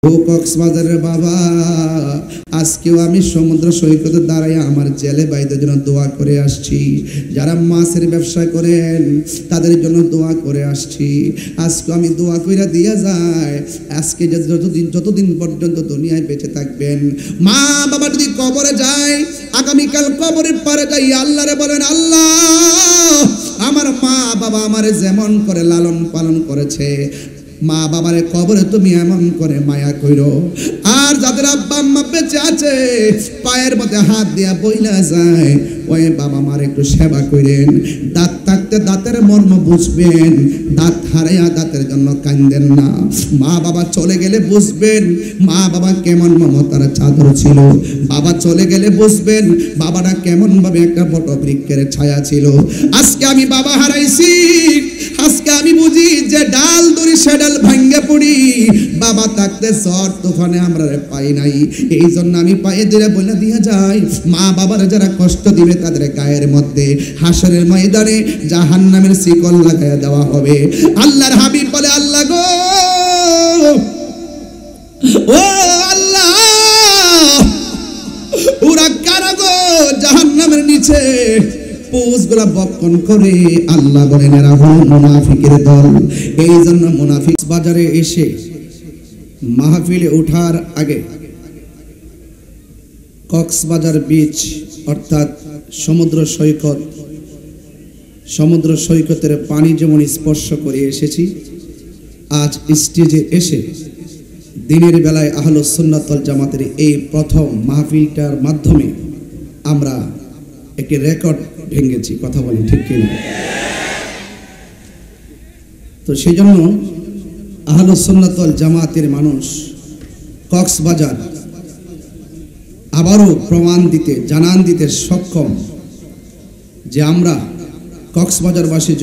ও কক্সবাজারের বাবা, আজকেও আমি সমুদ্র সৈকতে দাঁড়াই আমার জেলে ভাইদের জন্য দোয়া করে আসছি। যারা মাছের ব্যবসা করেন তাদের জন্য দোয়া করে আসছি। আজকে আমি দোয়া কইরা দিয়া যায়, আজকে যতদিন পর্যন্ত দুনিয়ায় বেঁচে থাকবেন, মা বাবা যদি কবরে যায়, আগামীকাল কবরের পারে যাই আল্লাহরে বলেন, আল্লাহ আমার মা বাবা আমারে যেমন করে লালন পালন করেছে, মা বাবারে কবরে তুমি এমন করে মায়া কইরো। আর যাদের আব্বা আম্মা বেঁচে আছে, পায়ের মধ্যে হাত দিয়া বইলা যায়, ওই বাবা মার একটু সেবা করেন। দাঁত থাকতে দাঁতের মর্ম বুঝবেন, দাঁত হারাইয়া দাঁতের জন্য কান্দেন না। মা বাবা চলে গেলে বুঝবেন মা বাবা কেমন মমতার চাদর ছিল। বাবা চলে গেলে বুঝবেন বাবাটা কেমন ভাবে একটা বটবৃক্ষের ছায়া ছিল। আজকে আমি বাবা হারাইছি, আজকে আমি বুঝি যে ডাল ধরি সে ডাল ভাঙ্গে পড়ি। বাবা থাকতে ঝড় তুফানে আমরা পাই নাই, এই জন্য আমি পায়ে দিলে বলে দিয়ে যাই, মা বাবার যারা কষ্ট দিবে তাদের গায়ের মধ্যে হাসরের ময়দানে জাহান্নামের শিকল লাগাইয়া দেওয়া হবে। আল্লাহর হাবিব বলে, আল্লাহ গো, ও আল্লাহ, ওরা কারা গো জাহান্নামের নিচে পোস্টগুলা বক্ষণ করে? আল্লাহ বলেন এরা হলো মুনাফিকের দল। এই জন্য মুনাফিক বাজারে এসে মাহফিলে ওঠার আগে কক্সবাজার বিচ অর্থাৎ সমুদ্র সৈকতের পানি যেমন স্পর্শ করে এসেছি, আজ স্টেজে এসে দিনের বেলায় আহলুস সুন্নাত ওয়াল জামাতের এই প্রথম মাহফিলটার মাধ্যমে আমরা একটি রেকর্ড ভেঙেছি। কথা বলি ঠিক কিনা? তো সেই জন্য আহলুস সুন্নাত ওয়াল জামাতের মানুষ কক্সবাজার আবারও জানান দিতে সক্ষম যে আমরা কক্সবাজারবাসী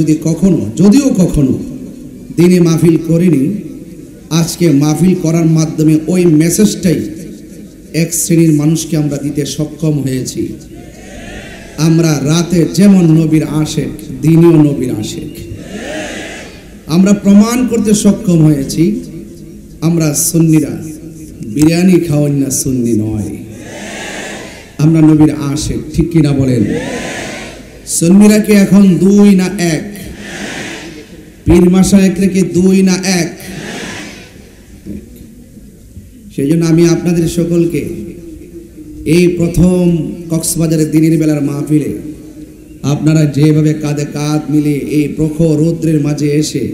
যদিও কখনো দিনে মাহফিল করিনি, আজকে মাহফিল করার মাধ্যমে ওই মেসেজটাই এক শ্রেণীর মানুষকে আমরা দিতে সক্ষম হয়েছি। আমরা রাতে যেমন নবীর আশেক, দিনেও নবীর আশেক। আমরা প্রমাণ করতে সক্ষম হয়েছি আমরা সুন্নিরা বিরিয়ানি খাওয়াই না, সুন্নি নয়, আমরা নবীর আশেক। ঠিক কিনা বলেন? সুন্নিরা কি এখন দুই না এক? পীর মাশায়েখ রেখে দুই না এক? সেই জন্য আমি আপনাদের সকলকে এই প্রথম কক্সবাজারের দিনের বেলার মাহফিলে আপনারা যেভাবে কাঁধে কাঁধ মিলিয়ে এই প্রখর রৌদ্রের মাঝে এসে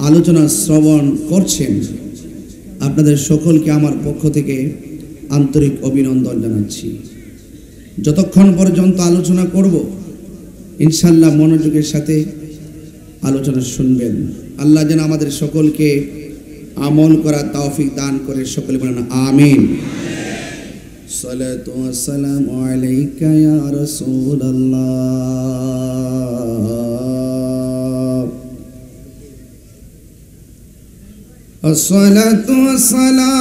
আলোচনা শ্রবণ করছেন, আপনাদের সকলকে আমার পক্ষ থেকে আন্তরিক অভিনন্দন জানাচ্ছি। যতক্ষণ পর্যন্ত আলোচনা করব ইনশাল্লাহ মনোযোগের সাথে আলোচনা শুনবেন। আল্লাহ যেন আমাদের সকলকে আমল করার তৌফিক দান করে, সকলে বলেন আমিন। সালাতু ওয়াস সালামু আলাইকা ইয়া রাসূলুল্লাহ, আসসালাতু ওয়াস সালামু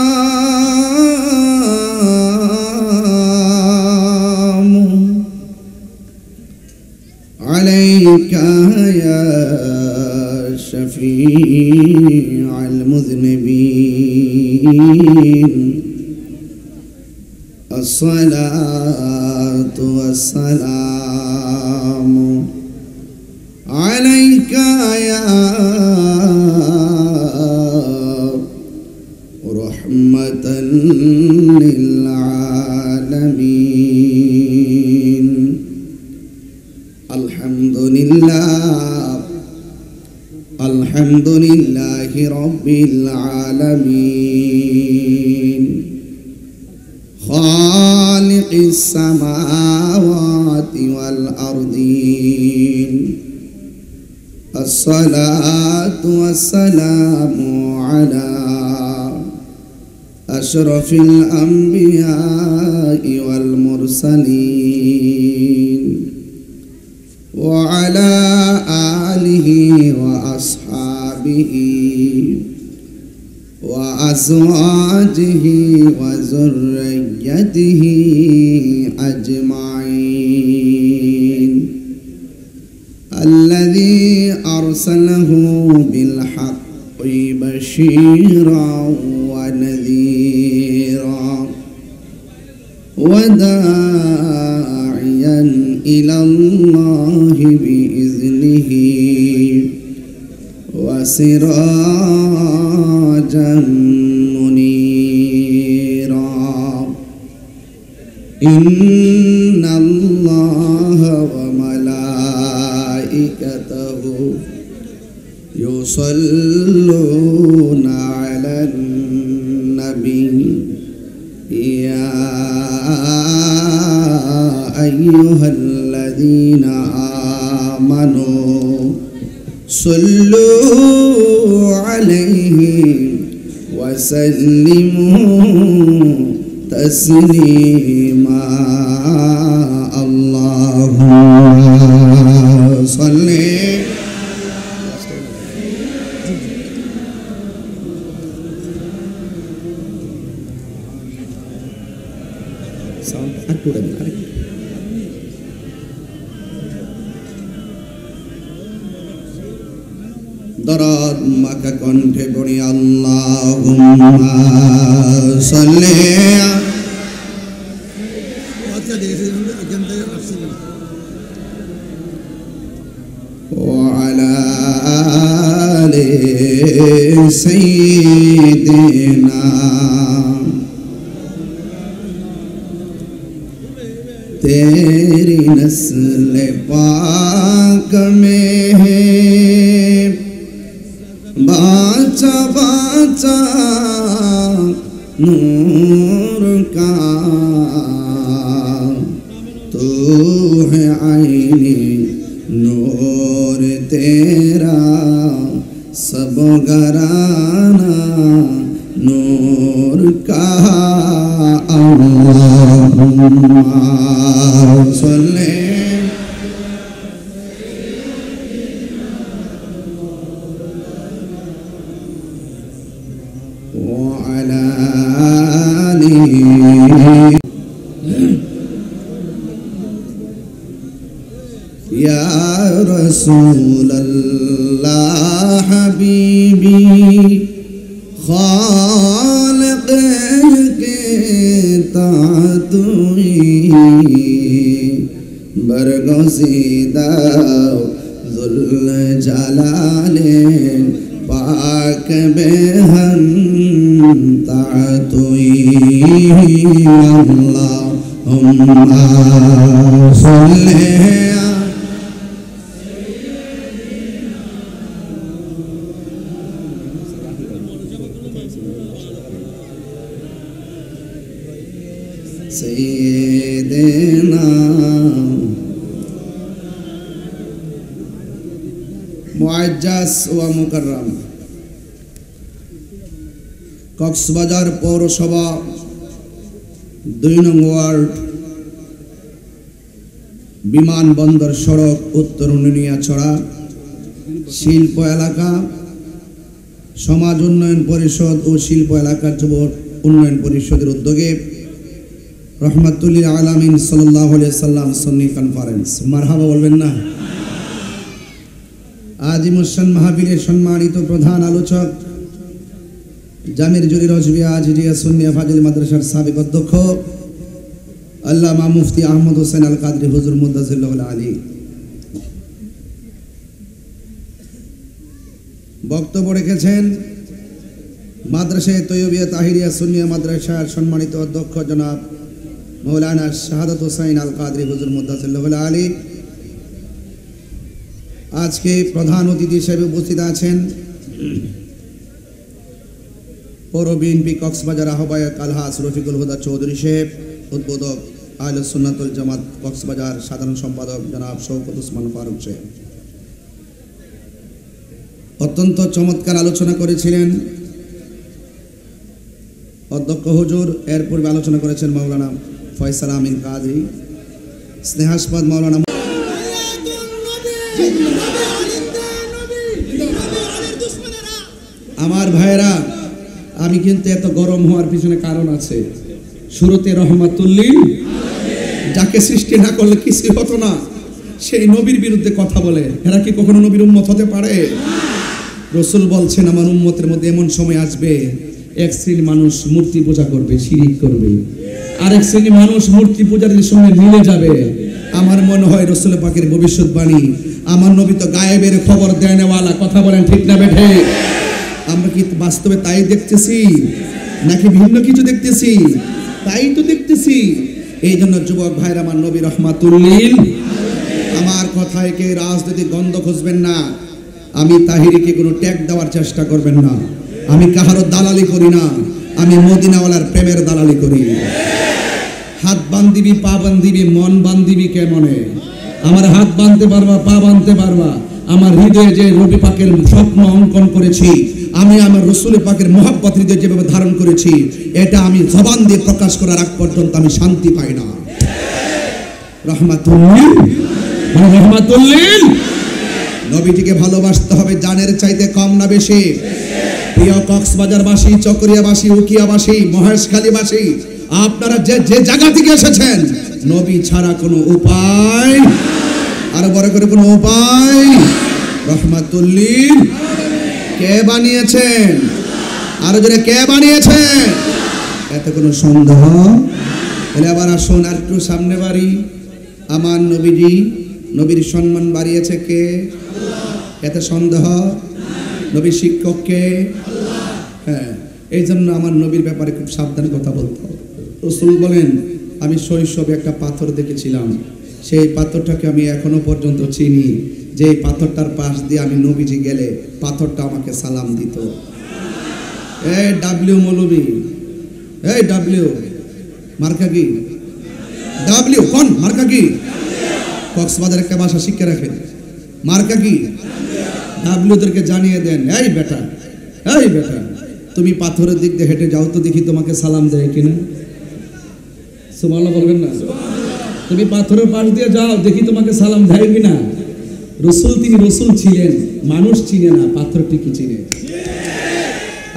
আলাইকা ইয়া শাফিআল মুযনিবিন, আসসালাতু ওয়াস সালামু আলাইকা ইয়া রাহমাতান লিল আলামিন। আলহামদুলিল্লাহি রাব্বিল আলামিন, খালিকিস সামাওয়াতি ওয়াল আরদিন, আসসালাতু ওয়াস সালামু আলা আশরাফিল আমবিয়াই ওয়াল মুরসালিন ওয়া আলা আলিহি ওয়া আসহাবিহি ওয়া আজওয়াজিহি ওয়া যুররিয়্যাতিহি আজমাইন। আল্লাযী আরসালাহু বিল হাক্কি বাশীরাও ওয়া داعيا إلى الله بإذنه وسراجا منيرا إن الله وملائكته يصلون على النبي يا أيها الذين آمنوا صلوا عليه وسلموا تسليما اللهم صل দরদ মাকা কণ্ঠে পড়ি আল্লাহুম্মা সাল্লি وعلى آل سيدنا तेरी नस्ल पाक में है बाचा बाचा नूर का तू है आईने नूर तेरा सब घराना नूर का अल्लाहुम्मा सल्ले وعلى آله या रसूल अल्लाह हबीबी खालिक के तातुई बरगज़ीदा ज़ुल जलाले पाक बेहम तातुई अल्लाहुम्मा सल्ले सैयदना मुअज्जज़ व मुकर्रम কক্সবাজার পৌরসভা 2 নং ওয়ার্ড বিমানবন্দর সড়ক উত্তর নুনিয়াছড়া শিল্প এলাকা সমাজ উন্নয়ন পরিষদ ও শিল্প এলাকার যুব উন্নয়ন পরিষদের উদ্যোগে রহমাতুল্লিল আলামিন সাল্লাল্লাহু আলাইহি সাল্লাম সুন্নি কনফারেন্স মারহাবা বলবেন না। আজ মুসলিম মাহফিলের সম্মানিত প্রধান আলোচক জামির জুরি রজবিয়া আজিরিয়া সুন্নিয়া ফাজিল মাদ্রাসার সাবেক অধ্যক্ষ আল্লামা মুফতি আহমদ হোসেন আল কাদরি হুজুর মুদ্দাজিল্লাহুল আলী বক্তব্য রেখেছেন মাদ্রাসায়ে তৈয়বিয়া তাহিরিয়া সুন্নিয়া মাদ্রাসার সম্মানিত অধ্যক্ষ জনাব মৌলানা শাহাদাত হোসেন আল কাদরি হুজুর মুদ্দাজিল্লাহুল আলী। আজকে প্রধান অতিথি হিসেবে উপস্থিত আছেন পৌর বিএনপি কক্সবাজার আহ্বায়ক আলহাজ রফিকুল হুদা চৌধুরী সাহেব, উদ্বোধক আহলে সুন্নাতুল জামাত কক্সবাজার সাধারণ সম্পাদক জনাব শওকত ওসমান ফারুক সাহেব। অত্যন্ত চমৎকার আলোচনা করেছিলেন অধ্যক্ষ হুজুর। এর পূর্বে আলোচনা করেছেন মাওলানা ফয়সাল আমিন কাদরি, স্নেহাস্পদ মাওলানা। আমার ভাইরা, আমি কিন্তু এত গরম হওয়ার পিছনে কারণ আছে। শুরুতে রহমাতুল্লিল, যাকে সৃষ্টি না করলে কিছু হতো না, সেই নবীর বিরুদ্ধে কথা বলে। এরা কি কখনো নবীর উম্মত হতে পারে? রাসূল বলছেন, আমার উম্মতের মধ্যে এমন সময় আসবে এক শ্রেণীর মানুষ মূর্তি পূজা করবে, শিরিক করবে, আরেক শ্রেণী মানুষ মূর্তি পূজারীর সঙ্গে মিলে যাবে। আমার মনে হয় রাসূল পাকের ভবিষ্যৎবাণী, আমার নবী তো গায়েবের খবর দেনেওয়ালা, কথা বলেন ঠিক না বেঠে? আমরা কি বাস্তবে তাই দেখতেছি নাকি ভিন্ন কিছু দেখতেছি? তাই তো দেখতেছি। এই জন্য যুবক ভাইরা, আমার নবী রহমাতুল লিল, আমার কথায় কে রাজনৈতিক গন্ধ খুঁজবেন না। আমি তাহিরিকে কোনো ট্যাগ দেওয়ার চেষ্টা করবেন না। আমি কাহারও দালালি করি না, আমি মদিনাওয়ালার প্রেমের দালালি করি। হাত বান্ধিবি, পা বান্ধিবি, মন বান্ধিবি কেমনে? আমার হাত বাঁধতে পারবা, পা বাঁধতে পারবা। আমার হৃদয়ে যে নবী পাকের স্বপ্ন অঙ্কন করেছি, আমি আমার রাসূল পাকের মহব্বত হৃদয়ে যেভাবে ধারণ করেছি, এটা আমি জবান দিয়ে প্রকাশ করার আগ পর্যন্ত আমি শান্তি পাই না। রহমাতুল লিল, মানে রহমাতুল লিল। নবীজিকে ভালোবাসতে হবে জানের চাইতে কম না বেশি। প্রিয় কক্সবাজারবাসী, চকরিয়াবাসী, উকিয়াবাসী, মহেশখালীবাসী, আপনারা যে যে জায়গা থেকে এসেছেন, নবী ছাড়া কোনো উপায়, আর বড় করে কোনো উপায়। রহমাতুল লিল কে বানিয়েছেন? আরো জোরে কে বানিয়েছেন? এত কোনো সন্দেহ? তাহলে আবার আসুন আর একটু সামনে বাড়ি। আমার নবীজি, নবীর সম্মান বাড়িয়েছে কে? এতে সন্দেহ? নবীর শিক্ষক কে? হ্যাঁ, এই জন্য আমার নবীর ব্যাপারে খুব সাবধানে কথা বলতে হবে। রাসূল বলেন, আমি শৈশবে একটা পাথর দেখেছিলাম, সেই পাথরটাকে আমি এখনো পর্যন্ত চিনি, যে পাথরটার পাশ দিয়ে আমি নবীজি গেলে পাথরটা আমাকে সালাম দিত। এই ডাব্লিউ মৌলবী, এই ডাব্লিউ মার্কা কি? ডাব্লিউ কোন মার্কা কি? কক্সবাজার একটা ভাষা শিক্ষা রাখেন, মার্কা কি? ডাব্লিউদেরকে জানিয়ে দেন, এই বেটা, এই বেটা, তুমি পাথরের দিক দিয়ে হেঁটে যাও তো দেখি তোমাকে সালাম দেয় কিনা। সুবহানাল্লাহ বলবেন না? তুমি পাথরের পাশ দিয়ে যাও, দেখি তোমাকে সালাম দেয় কিনা। রাসূল, তিনি রাসূল ছিলেন, মানুষ চিনে না, পাথর ঠিকই চিনে।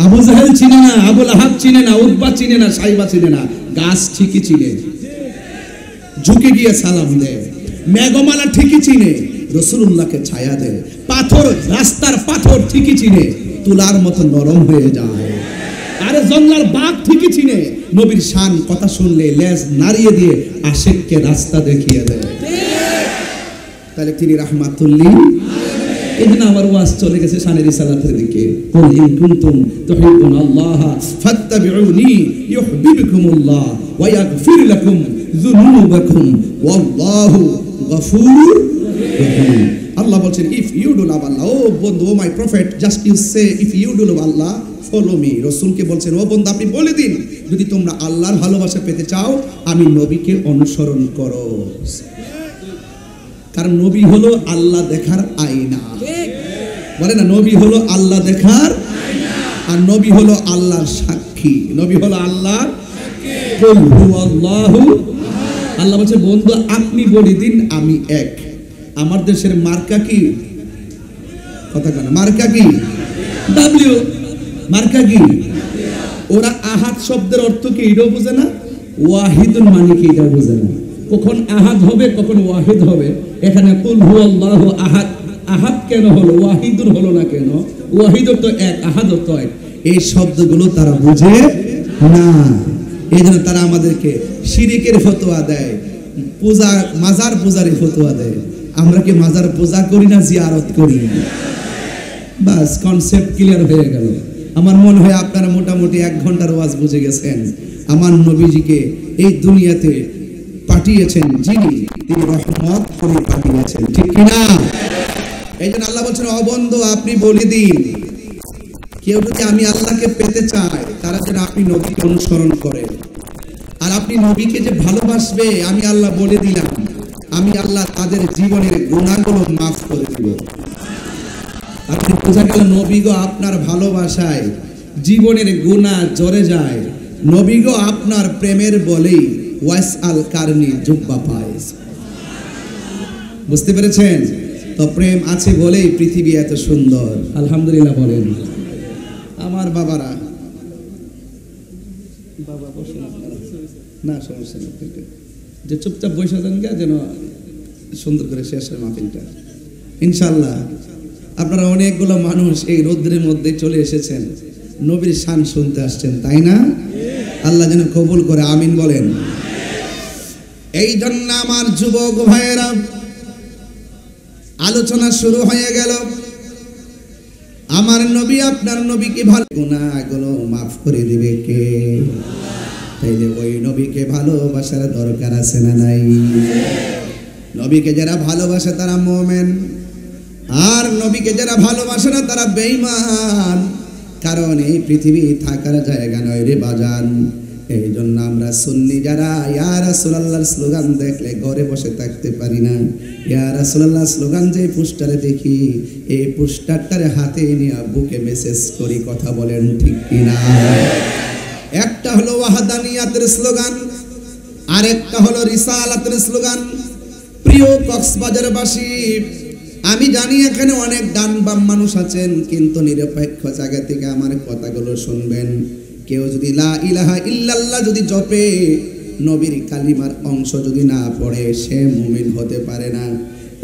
আবু জাহেল চিনে না, আবু লাহাব চিনে না, উতবা চিনে না, সাইবা চিনে না, গাছ ঠিকই চিনে, ঝুঁকে গিয়ে সালাম দেয়। মেঘমালা ঠিকই চিনে, রাসূলুল্লাহকে ছায়া দেয়। পাথর, রাস্তার পাথর ঠিকই চিনে, তুলার মতো নরম হয়ে যায়। আরে জঙ্গলার বাঘ ঠিকই চিনে, নবীর শান কথা শুনলে লেজ নাড়িয়ে দিয়ে আশিককে রাস্তা দেখিয়ে দেয়। তাহলে তিনি রাহমাতুল লিল। এজন্য আমার ওয়াজ চলে গেছে শানের রিসালাতের দিকে। কুল ইন কুনতুম তুহিব্বুনাল্লাহ ফাত্তাবিউনি ইউহিব্বুকুমুল্লাহ ওয়া ইয়াগফির লাকুম যুনুবাকুম ওয়াল্লাহু গফুরুর রহিম। আল্লাহ বলছেন, ইফ ইউ ডু লাভ আল্লাহ, ও বন্ধু, ও my prophet, just you say if you do love আল্লাহ ফলো মি। রাসূলকে বলছেন, ও বন্ধু, আপনি বলে দিন, যদি তোমরা আল্লাহর ভালোবাসা পেতে চাও, আমি নবীকে অনুসরণ করো। কারণ নবী হলো আল্লাহ দেখার আয়না। বলে না, নবী হলো আল্লাহ দেখার আয়না, আর নবী হলো আল্লাহর সাক্ষী। নবী হলো আল্লাহর কুল হুয়াল্লাহু। আল্লাহ বলছে, বন্ধু আপনি বলে দিন আমি এক। আমার দেশের মার্কা কি? কথা কেন? মার্কা কি? ডাব্লিউ। মার্কা কি? ওরা আহাদ শব্দের অর্থ কি এটাও বোঝে না, ওয়াহিদুন মানে কি এটাও বোঝে না। কখন আহাদ হবে, কখন ওয়াহিদ হবে। এখানে কুল হুয়াল্লাহু আহাদ, আহাদ কেন হলো, ওয়াহিদুন হলো না কেন? ওয়াহিদ তো এক, আহাদ তো এক। এই শব্দগুলো তারা বুঝে না, এই জন্য তারা আমাদেরকে শিরিকের ফতোয়া দেয়, পূজা, মাজার পূজারই ফতোয়া দেয়। আমরা কি মাজার পূজা করি না, জিয়ারত করি? বাস কনসেপ্ট ক্লিয়ার হয়ে গেল। আমার মনে হয় আপনারা মোটামুটি 1 ঘন্টার ওয়াজ বুঝে গেছেন। আমার নবীজিকে এই দুনিয়াতে পাঠিয়েছেন যিনি, তিনি রহমত করে পাঠিয়েছেন, ঠিক কিনা? এই জন্য আল্লাহ বলছেন, ও বন্ধু আপনি বলে দিন, কেউ যদি আমি আল্লাহকে পেতে চায়, তারা যেন আপনি নবীকে অনুসরণ করে। আর আপনি নবীকে যে ভালোবাসবে, আমি আল্লাহ বলে দিলাম, আমি আল্লাহ তাদের জীবনের গুনাহগুলো মাফ করে দিব। আপনি বোঝা গেল, নবী গো আপনার ভালোবাসায় জীবনের গুনাহ জড়ে যায়। নবী গো আপনার প্রেমের বলেই ওয়াসআল কারনি জুব্বা পায়। বুঝতে পেরেছেন তো? প্রেম আছে বলেই পৃথিবী এত সুন্দর। আলহামদুলিল্লাহ বলেন। আমার বাবারা, বাবা বসে না, সমস্যা নেই, যে চুপচাপ বসে যান গা, যেন সুন্দর করে শেষ হয় মাহফিলটা ইনশাআল্লাহ। আপনারা অনেকগুলো মানুষ এই রৌদ্রের মধ্যে চলে এসেছেন, নবীর শান শুনতে আসছেন, তাই না? আল্লাহ যেন কবুল করে, আমিন বলেন। এই জন্য আমার যুবক ভাইয়েরা, আলোচনা শুরু হয়ে গেল। আমার নবী আপনার নবীকে ভালো, গুনাহগুলো মাফ করে দিবে কে? তাইলে ওই নবীকে ভালোবাসার দরকার আছে না নাই? নবীকে যারা ভালোবাসে তারা মুমিন, আর নবীকে যারা ভালোবাসে না তারা বেঈমান। কারণ এই পৃথিবী থাকার জায়গা নয় রে বাজান। এই জন্য আমরা সুন্নি যারা ইয়া রাসূলুল্লাহর স্লোগান দেখলে ঘরে বসে থাকতে পারি না। ইয়া রাসূলুল্লাহ স্লোগান যে পোস্টারে দেখি, এই পোস্টারটারে হাতে নিয়ে বুকে মেসেজ করি, কথা বলেন ঠিক কিনা? একটা হলো ওয়াহদানিয়াতের স্লোগান, আরেকটা হলো রিসালাতের স্লোগান। প্রিয় কক্সবাজারবাসী, আমি জানি এখানে অনেক ডান বাম মানুষ আছেন, কিন্তু নিরপেক্ষ জায়গা থেকে আমার কথাগুলো শুনবেন। কেউ যদি লা ইলাহা ইল্লাল্লাহ যদি জপে, নবীর কালিমার অংশ যদি না পড়ে, সে মুমিন হতে পারে না।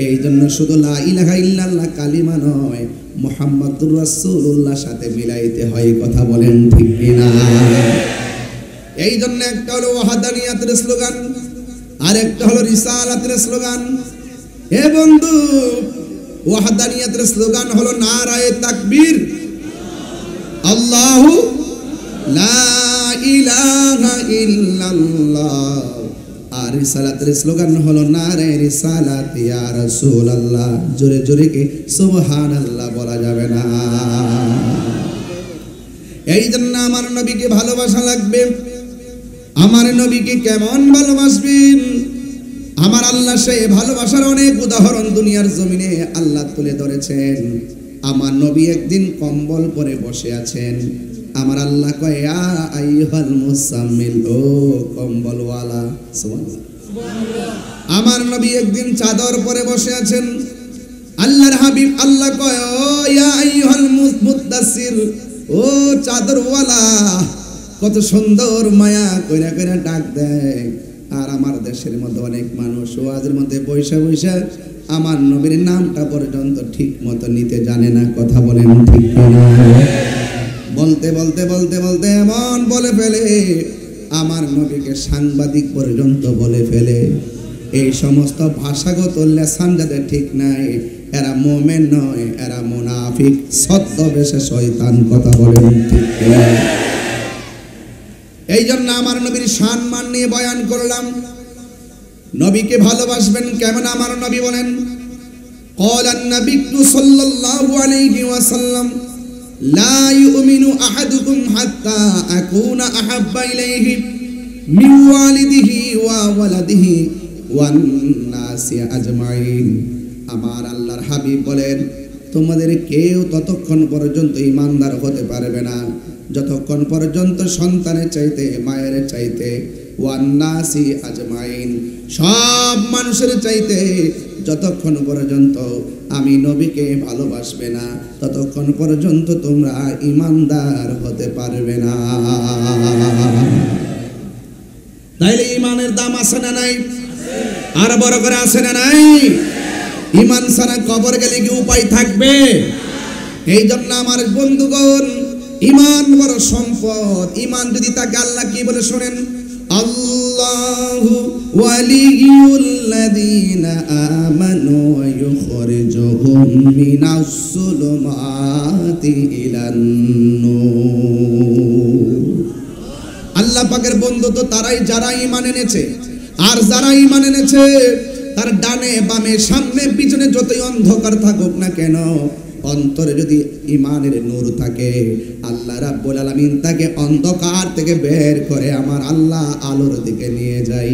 এই জন্য শুধু লা ইলাহা ইল্লাল্লাহ কালিমা নয়, মুহাম্মাদুর রাসূলুল্লাহ সাথে মিলাইতে হয়, কথা বলেন ঠিক কিনা? এই জন্য একটা হলো ওয়াহদানিয়াতের স্লোগান, আরেকটা হলো রিসালাতের স্লোগান। হে বন্ধু, ওয়াহদানিয়াতের স্লোগান হলো নারায়ে তাকবীর, আল্লাহু লা ইলাহা ইল্লাল্লাহ। আর রিসালাতের স্লোগান হলো নারে রিসালাত ইয়া রাসূলুল্লাহ। জোরে জোরে কি সুবহানাল্লাহ বলা যাবে না? এই জন্য আমার নবীকে ভালোবাসা লাগবে। আমার নবীকে কেমন ভালোবাসবেন? আমার আল্লাহ সেই ভালোবাসার অনেক উদাহরণ দুনিয়ার জমিনে আল্লাহ তুলে ধরেছেন। আমার নবী একদিন কম্বল পরে বসে আছেন। আমার আল্লাহ কয়, ইয়া আইয়ুহাল মুসাম্মিল, ও কম্বলওয়ালা। সুবহানাল্লাহ। আমার নবী একদিন চাদর পরে বসে আছেন। আল্লাহর হাবিব আল্লাহ কয়, ও ইয়া আইয়ুহাল মুদাসসির, ও চাদরওয়ালা। কত সুন্দর মায়া কইরা কইরা ডাক দেয়। আর আমার দেশের মধ্যে অনেক মানুষ ওয়াজের মধ্যে বৈশা বৈশা আমার নবীর নামটা পর্যন্ত ঠিক মতো নিতে জানে না, কথা বলেন ঠিক কিনা? বলতে বলতে বলতে বলতে এমন বলে ফেলে, আমার নবীকে সাংবাদিক পর্যন্ত বলে ফেলে। এই সমস্ত ভাষাগত লেসান যাদের ঠিক নাই, এরা মুমিন নয়, এরা মুনাফিক, ছদ্মবেশে শয়তান, কথা বলেন ঠিক কিনা? এই জন্য আমার নবীর সম্মান নিয়ে বয়ান করলাম। নবীকে ভালোবাসবেন কেমন? আমার নবী বলেন, ক্বালান নাবিয়্যু সাল্লাল্লাহু আলাইহি ওয়াসাল্লাম, লা ইউমিনু আহাদুকুম হাত্তা আকুনা আহাব্বা ইলাইহি মিন ওয়ালিদিহি ওয়া ওয়ালাদিহি ওয়ান নাসি আজমাইন। আমার আল্লাহর হাবিব বলেন, তোমাদের কেউ ততক্ষণ পর্যন্ত ঈমানদার হতে পারবে না যতক্ষণ পর্যন্ত সন্তানের চাইতে, মায়ের চাইতে, ওয়ান নাসি আজমাইন, সব মানুষের চাইতে যতক্ষণ পর্যন্ত আমি নবীকে ভালোবাসবে না, ততক্ষণ পর্যন্ত তোমরা ঈমানদার হতে পারবে না। তাইলে ঈমানের দাম আছে না নাই? আর বড় করে আছে না নাই? ঈমান ছাড়া কবর গেলে কি উপায় থাকবে? এই জন্য আমার বন্ধুগণ, ঈমান বড় সম্পদ। ঈমান যদি তাকে আল্লাহ কি বলে শোনেন, আল্লাহু ওয়ালিয়ুল্লাযীনা আমানু ওয়া ইউখরিজুহুম মিনাস সুলুমাতি ইলান নূর। আল্লাহ পাকের বন্ধু তো তারাই যারা ঈমান এনেছে। আর যারা ঈমান এনেছে তার ডানে বামে সামনে পিছনে যতই অন্ধকার থাকুক না কেন, অন্তরে যদি ঈমানের নূর থাকে, আল্লাহ রাব্বুল আলামিন তাকে অন্ধকার থেকে বের করে আমার আল্লাহ আলোর দিকে নিয়ে যাই।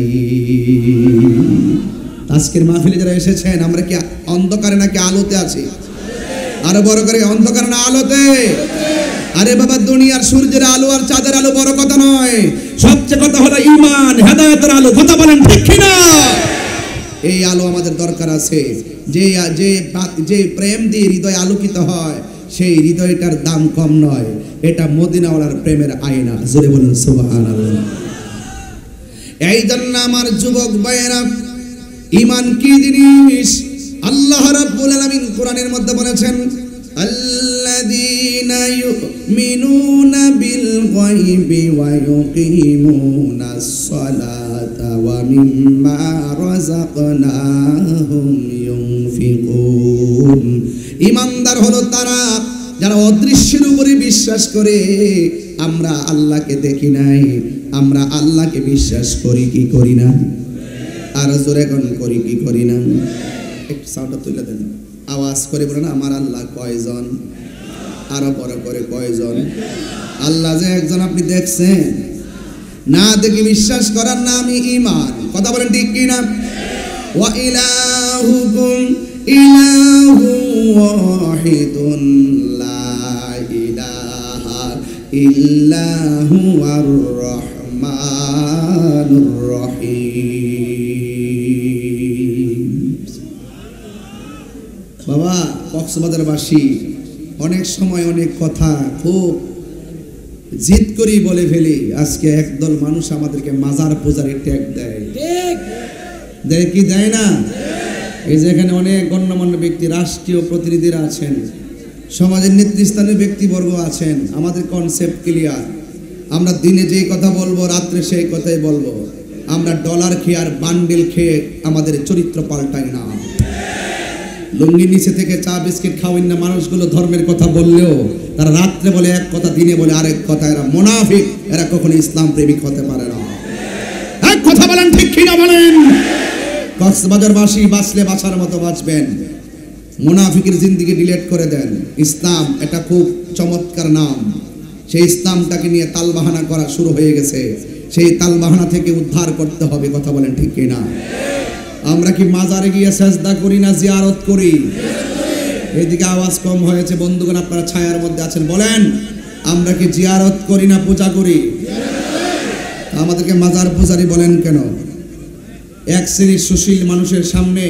আজকের মাহফিলে যারা এসেছেন, আমরা কি অন্ধকারে নাকি আলোতে আছি? আরো বড় করে, অন্ধকার না আলোতে? আরে বাবা, দুনিয়ার সূর্যের আলো আর চাঁদের আলো বড় কথা নয়, সবচেয়ে কথা হলো ঈমান, হেদায়েতের আলো, কথা বলেন ঠিক কিনা? এই আলো আমাদের দরকার আছে। যে প্রেম দিয়ে হৃদয় আলোকিত হয়, সেই হৃদয়টার দাম কম নয়। এটা মদিনাওয়ালার প্রেমের আয়না। জোরে বলুন সুবহানাল্লাহ। এই জন্য আমার যুবক ভাইয়েরা, ঈমান কি জিনিস? আল্লাহ রাব্বুল আলামিন কোরআনের মধ্যে বলেছেন, আল্লাযী আল্লাযীনা ইউমিনুনা বিল গায়বি ওয়া ইউকিমুনাস সালাতা ওয়া মিম্মা রাযাকনাহুম ইউনফিকুন। ঈমানদার হলো তারা যারা অদৃশ্যের উপরে বিশ্বাস করে। আমরা আল্লাহকে দেখি নাই, আমরা আল্লাহকে বিশ্বাস করি কি করি না? আর জোরে কোন করি কি করি না? একটু সাউন্ডটা তুলে দেন, আওয়াজ করে বলেন আমার আল্লাহ কয়জন? আরো বড় করে কয়জন? আল্লাহ যে একজন আপনি দেখছেন, না দেখে বিশ্বাস করার নামই ঈমান। কথা বলেন ঠিক কি না? ওয়া ইলাহুকুম ইলাহুন ওয়াহিদুন লা ইলাহা ইল্লা হুয়ার রহমানুর রহিম। বাবা, কক্সবাজারবাসী অনেক সময় অনেক কথা খুব জিদ করেই বলে ফেলি। আজকে একদল মানুষ আমাদেরকে মাজার পূজার ট্যাগ দেয়, দেয় কি দেয় না? এই যে এখানে অনেক গণ্যমান্য ব্যক্তি, রাষ্ট্রীয় প্রতিনিধিরা আছেন, সমাজের নেতৃস্থানীয় ব্যক্তিবর্গ আছেন। আমাদের কনসেপ্ট ক্লিয়ার। আমরা দিনে যেই কথা বলবো, রাত্রে সেই কথাই বলবো। আমরা ডলার খেয়ে আর বান্ডেল খেয়ে আমাদের চরিত্র পাল্টাই না। লুঙ্গির নিচে থেকে চা বিস্কিট খাওয়াই না মানুষগুলো ধর্মের কথা বললেও তারা রাত্রে বলে এক কথা, দিনে বলে আরেক কথা। এরা মুনাফিক, এরা কখনো ইসলাম প্রেমিক হতে পারে না। এক কথা বলেন ঠিক কিনা বলেন? কক্সবাজারবাসী বাঁচলে বাঁচার মতো বাঁচবেন, মুনাফিকের জিন্দেগি ডিলিট করে দেন। ইসলাম এটা খুব চমৎকার নাম। সেই ইসলামটাকে নিয়ে তালবাহানা করা শুরু হয়ে গেছে। সেই তালবাহানা থেকে উদ্ধার করতে হবে। কথা বলেন ঠিক কিনা? আমরা কি মাজারে গিয়ে সেজদা করি না জিয়ারত করি? এইদিকে আওয়াজ কম হয়েছে বন্ধুগণ, আপনারা ছায়ার মধ্যে আছেন, বলেন আমরা কি জিয়ারত করি না পূজা করি? আমাদেরকে মাজার পূজারি বলেন কেন? এক শ্রেণীর সুশীল মানুষের সামনে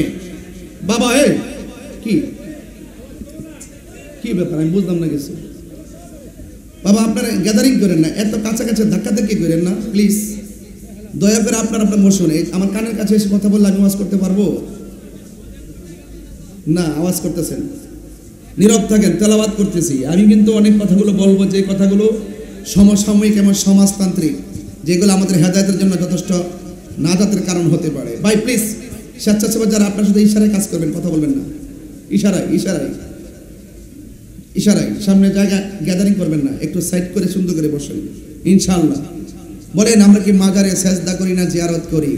বাবা কি কি ব্যাপার আমি বুঝলাম না কিছু। বাবা আপনারা গ্যাদারিং করেন না, এত কাছাকাছি ধাক্কাধাক্কি করেন না প্লিজ। দয়া করে আপনারা বসুন। আমার কানের কাছে এসে কথা বললে আমি আওয়াজ করতে পারবো না? আওয়াজ করতেছেন, নীরব থাকেন, তেলাওয়াত করতেছি। আমি কিন্তু অনেক কথাগুলো বলবো, যে কথাগুলো সমসাময়িক এবং সমাজতান্ত্রিক, যেগুলো আমাদের হেদায়েতের জন্য যথেষ্ট নাজাতের কারণ হতে পারে। ভাই প্লিজ, স্বেচ্ছাসেবক যারা আপনার সাথে ইশারায় কাজ করবেন, কথা বলবেন না। ইশারায় ইশারায় ইশারায় সামনে জায়গা গ্যাদারিং করবেন না, একটু সাইড করে সুন্দর করে বসেন ইনশাআল্লাহ। বলেন আমরা কি মাজারে সেজদা করি না জিয়ারত করি?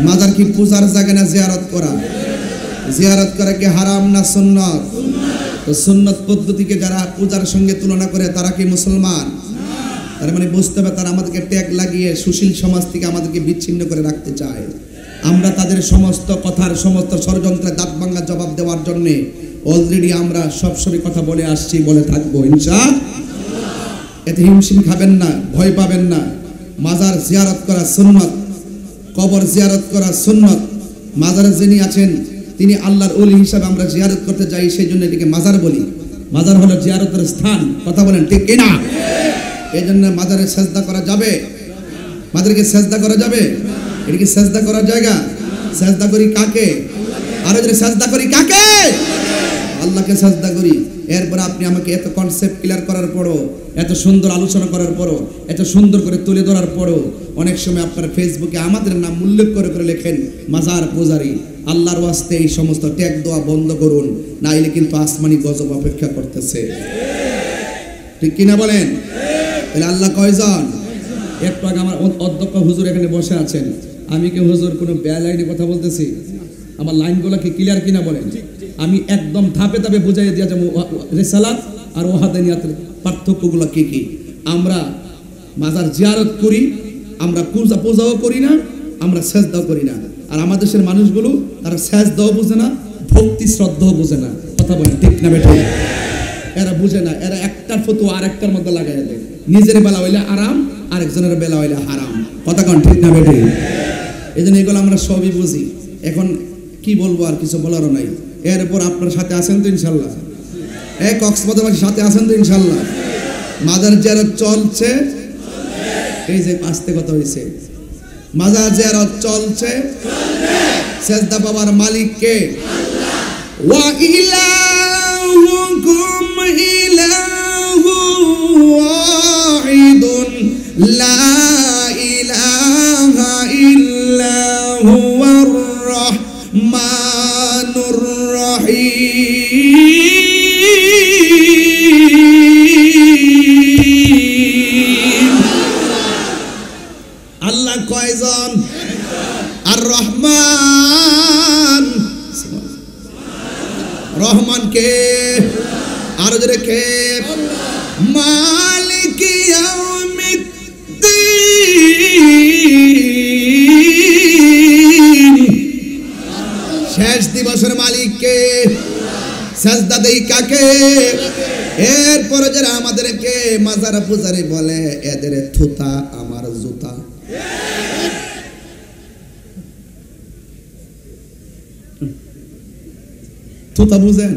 মাজার কি পূজার জায়গা না জিয়ারত করা? জিয়ারত করা কি হারাম না সুন্নত? তো সুন্নত পদ্ধতিকে যারা পূজার সঙ্গে তুলনা করে তারা কি মুসলমান? তার মানে বুঝতে হবে তারা আমাদেরকে ট্যাগ লাগিয়ে সুশীল সমাজ থেকে আমাদেরকে বিচ্ছিন্ন করে রাখতে চায়। আমরা তাদের সমস্ত কথার সমস্ত ষড়যন্ত্রের দাঁত ভাঙা জবাব দেওয়ার জন্য অলরেডি আমরা সবসময় কথা বলে আসছি, বলে থাকবো ইনশাআল্লাহ। এতে হিমশিম খাবেন না, ভয় পাবেন না। মাজার জিয়ারত করা সুন্নত, কবর জিয়ারত করা সুন্নত। মাজারে যিনি আছেন তিনি আল্লাহর ওলি হিসাবে আমরা জিয়ারত করতে যাই, সেই জন্য এটিকে মাজার বলি। মাজার হলো জিয়ারতের স্থান। কথা বলেন ঠিক কিনা? এই জন্য মাজারে সেজদা করা যাবে? মাজারকে সেজদা করা যাবে? এটা কি সেজদা করার জায়গা? সেজদা করি কাকে? আরো যদি সেজদা করি কাকে? আল্লাহকে সেজদা করি। এরপর আপনি আমাকে এত কনসেপ্ট ক্লিয়ার করার পরও, এত সুন্দর আলোচনা করার পরও, এত সুন্দর করে তুলে ধরার পরও অনেক সময় আপনার ফেসবুকে আমাদের নাম উল্লেখ করে করে লেখেন মাজার পূজারি। আল্লাহর ওয়াস্তে এই সমস্ত ট্যাগ দেওয়া বন্ধ করুন, নাইলে কিন্তু আসমানি গজব অপেক্ষা করতেছে। ঠিক কিনা বলেন? তাহলে আল্লাহ কয়জন? একটু আগে আমার অধ্যক্ষ হুজুর এখানে বসে আছেন, আমি কি হুজুর কোনো লাইনে কথা বলতেছি? আমার লাইনগুলো কি ক্লিয়ার কিনা বলেন? আমি একদম ধাপে ধাপে বুঝাই দিয়ে যাবো রিসালাত আর ওয়াহাদানিয়াতের পার্থক্যগুলো কি কি। আমরা মাজার জিয়ারত করি, আমরা পূজাও করি না, আমরা সেজদাও করি না। আর আমাদের দেশের মানুষগুলো তারা সেজদাও বুঝে না, ভক্তি শ্রদ্ধাও বুঝে না। কথা বলেন ঠিক না বেটা? এরা বুঝে না, এরা একটার ফতোয়া আর একটার মধ্যে লাগাই দেয়। নিজের বেলা হইলে আরাম, আরেকজনের বেলা হইলে হারাম। কথা কন ঠিক না বেটা? এই জন্য এগুলো আমরা সবই বুঝি। এখন কি বলবো, আর কিছু বলারও নাই। এরপর আপনার সাথে আছেন তো ইনশাল্লাহ? কক্সবাজারবাসীর সাথে আছেন তো ইনশাল্লাহ? মাজার জিয়ারত চলছে, এই যে আস্তে কথা হয়েছে, মাজার জিয়ারত চলছে। সেজদা পাওয়ার মালিক কে? ওয়া ইলাহুকুম ইলাহুন লা ইলাহা ইল্লা হুয়ার রহমানুর রহিম। আল্লাহ কয়জন? আর রহমান, রহমান কে? আরো জোরে কে? মালিক ইয়াউমিদ্দিন, শেষ দিবসের মালিক কে? সাজদা দেই কাকে? এরপরে যারা আমাদেরকে মাজার পূজারি বলে, এদের থুতা আমার জুতা। থুতা বুঝেন?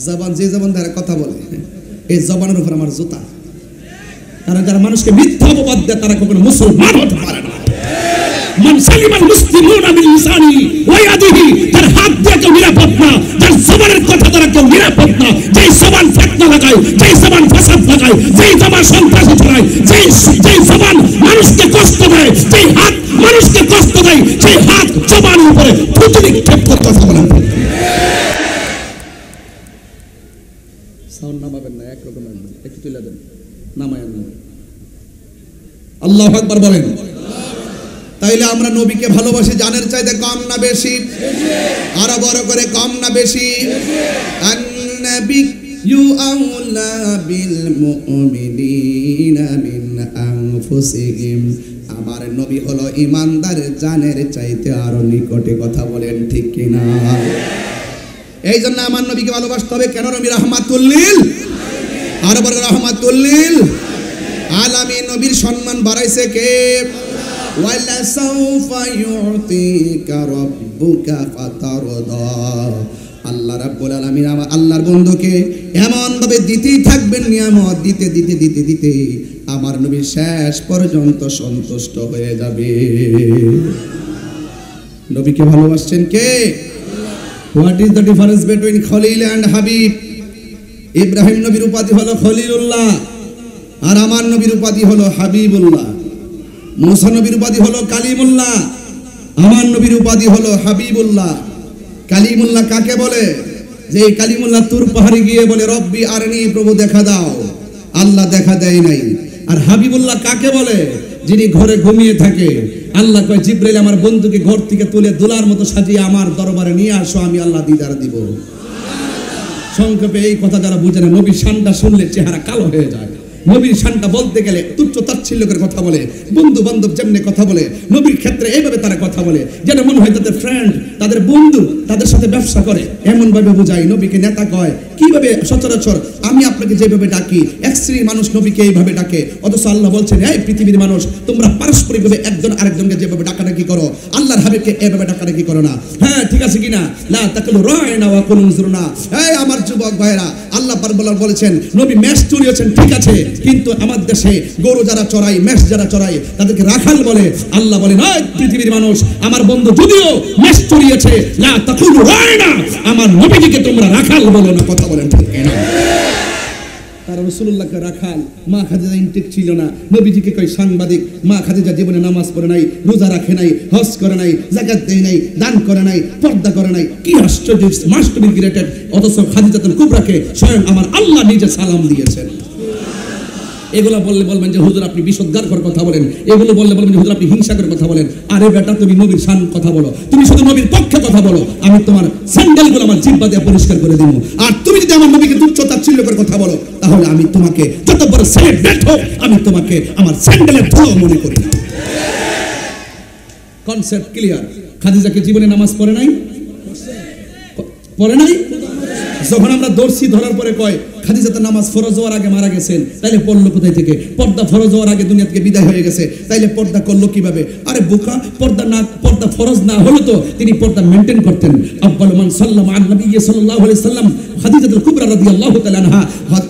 জবান, যে জবান দ্বারা কথা বলে, এই জবানের উপর আমার জুতা। কারণ যারা মানুষকে মিথ্যা অপবাদ দেয় তারা কখনো মুসলমান হতে পারে না। মান সালিমাল মুসলিমুনা মিন লিসানি ওয়া ইয়াদিহি, তার হাত দিয়ে কেউ নিরাপদ না, তার জবানের কথা দ্বারা কেউ নিরাপদ না। যেই জবান ফিতনা লাগায়, যেই জবান ফাসাদ লাগায়, যেই জবান সন্ত্রাসী ছড়ায়, যেই জবান মানুষকে কষ্ট দেয়, যেই হাত মানুষকে কষ্ট দেয়, সেই হাত জবানের উপরে থুতু নিক্ষেপ করে কথা বলেন। সাউন্ড নামাবেন না, একরকম একটু তুলে দেন, নামায় না। আল্লাহু আকবার বলেন। তাইলে আমরা নবীকে ভালোবাসি জানের চাইতে কম না বেশি? আরো বড় করে, কম না বেশি? আন-নাবিয়্যু আউলা বিল মুমিনিনা মিন আনফুসিহিম, আমার নবী হলো ঈমানদারের জানের চাইতে আরো নিকটে। কথা বলেন ঠিক কিনা? এই জন্য আমার নবীকে ভালোবাসতে হবে। কেন? নবী রাহমাতুল লিল, আরো বড় রাহমাতুল লিল আলামিন। নবীর সম্মান বাড়াইছে কে? ওয়ালা সাউফা ইউতিকা রাব্বুকা ফাতারদা, আল্লাহ রাব্বুল আলামিন আমার আল্লাহর বন্ধুকে এমন ভাবে দিতেই থাকবেন, নিয়ামত দিতে দিতে দিতে দিতে আমার নবী শেষ পর্যন্ত সন্তুষ্ট হয়ে যাবে। নবীকে ভালোবাসছেন কে? What is the difference between খলিল এন্ড হাবিব? ইব্রাহিম নবীর উপাধি হলো খলিলুল্লাহ, আর আমার নবীর উপাধি হলো হাবিবুল্লাহ। মুসা নবীর উপাধি হলো কালিমুল্লাহ, আমার নবীর উপাধি হলো হাবিবুল্লাহ। কালিমুল্লাহ কাকে বলে? যে কালিমুল্লাহ তুর পাহাড়ে গিয়ে বলে রব্বি আরনি, প্রভু দেখা দাও, আল্লাহ দেখা দেয় নাই। আর হাবিবুল্লাহ কাকে বলে? যিনি ঘরে ঘুমিয়ে থাকে, আল্লাহ কয় জিবরাইল আমার বন্ধুকে ঘর থেকে তুলে দোলার মতো সাজিয়ে আমার দরবারে নিয়ে আসো, আমি আল্লাহ দিদার দিব। সংক্ষেপে এই কথা যারা বুঝে না, নবীর শানটা শুনলে চেহারা কালো হয়ে যায়। নবীর শানটা বলতে গেলে তুচ্ছ তাচ্ছিল্য করে কথা বলে, বন্ধু বান্ধব যেমনি কথা বলে, নবীর ক্ষেত্রে এইভাবে তারা কথা বলে যেন মনে হয় তাদের ফ্রেন্ড, তাদের বন্ধু, তাদের সাথে ব্যবসা করে, এমন ভাবে বোঝায়। নবীকে নেতা কয়। কিভাবে? সচরাচর আমি আপনাকে যেভাবে ডাকি, এক শ্রেণীর মানুষ নবীকে এইভাবে ডাকে, অথচ আল্লাহ বলছেন এই পৃথিবীর মানুষ তোমরা পারস্পরিকভাবে একজন আরেকজনকে যেভাবে ডাকাডাকি করো, আল্লাহর হাবিবকে এভাবে ডাকাডাকি করো না। হ্যাঁ, ঠিক আছে কিনা? লা তাকুলু রায়না ওয়া কুলু উনজুরনা। এই আমার যুবক ভাইরা, আল্লাহ পাক বলেছেন নবী মেষ চড়িয়েছেন, ঠিক আছে, কিন্তু আমার দেশে গরু যারা চড়াই, মেষ যারা চড়াই, তাদেরকে রাখাল বলে। আল্লাহ বলেন এই পৃথিবীর মানুষ, আমার বন্ধু যদিও মেষ চড়িয়েছে, লা তাকুলু রায়না, আমার নবীজিকে তোমরা রাখাল বলো না। কথা বলেন ঠিক কিনা? তারা রাসূলুল্লাহকে রাখাল, মা খাদিজা ইনটেক ছিল না, নবীজিকে কই সাংবাদিক। মা খাদিজা জীবনে নামাজ পড়ে নাই, রোজা রাখে নাই, হজ করে নাই, যাকাত দেয় নাই, দান করে নাই, পর্দা করে নাই। কি আশ্চর্য, মাস্ট বি গ্রেটেড। অথচ খাদিজাতুল কুবরাকে স্বয়ং আমার আল্লাহ নিজে সালাম দিয়েছেন। এগুলো বললে বলবেন যে হুজুর আপনি বিষোদ্গারকর কথা বলেন, এগুলো বললে বলবেন যে হুজুর আপনি হিংসাকর কথা বলেন। আরে বেটা, তুমি নবীর শান কথা বলো, তুমি শুধু নবীর পক্ষে কথা বলো, আমি তোমার স্যান্ডেলগুলো আমার জিহ্বা দিয়ে পরিষ্কার করে দেব। আর তুমি যদি আমার নবীকে তুচ্ছ তাচ্ছিল্য করে কথা বলো, তাহলে আমি তোমাকে যত বড় সেলিব্রেট হোক, আমি তোমাকে আমার স্যান্ডেলের ধুলো মনে করি। Concept clear? খাদিজাকে জীবনে নামাজ পড়ে নাই, পড়ে নাই। যখন আমরা দর্শি ধরার পরে কয় খাদিজা তো নামাজ ফরজ হওয়ার আগে মারা গেছেন, তাইলে পড়লো কোথায় থেকে? পর্দা ফরজ হওয়ার আগে দুনিয়া থেকে বিদায় হয়ে গেছে, তাইলে পর্দা করলো কিভাবে? আরে বোকা, পর্দা ফরজ না হলো তো তিনি পর্দা মেইনটেইন করতেন। আব্বালু মান সাল্লামা আন নবী সাল্লাল্লাহু আলাইহি সাল্লাম খাদিজাতুল কুবরা রাদিয়াল্লাহু তাআলা আনহা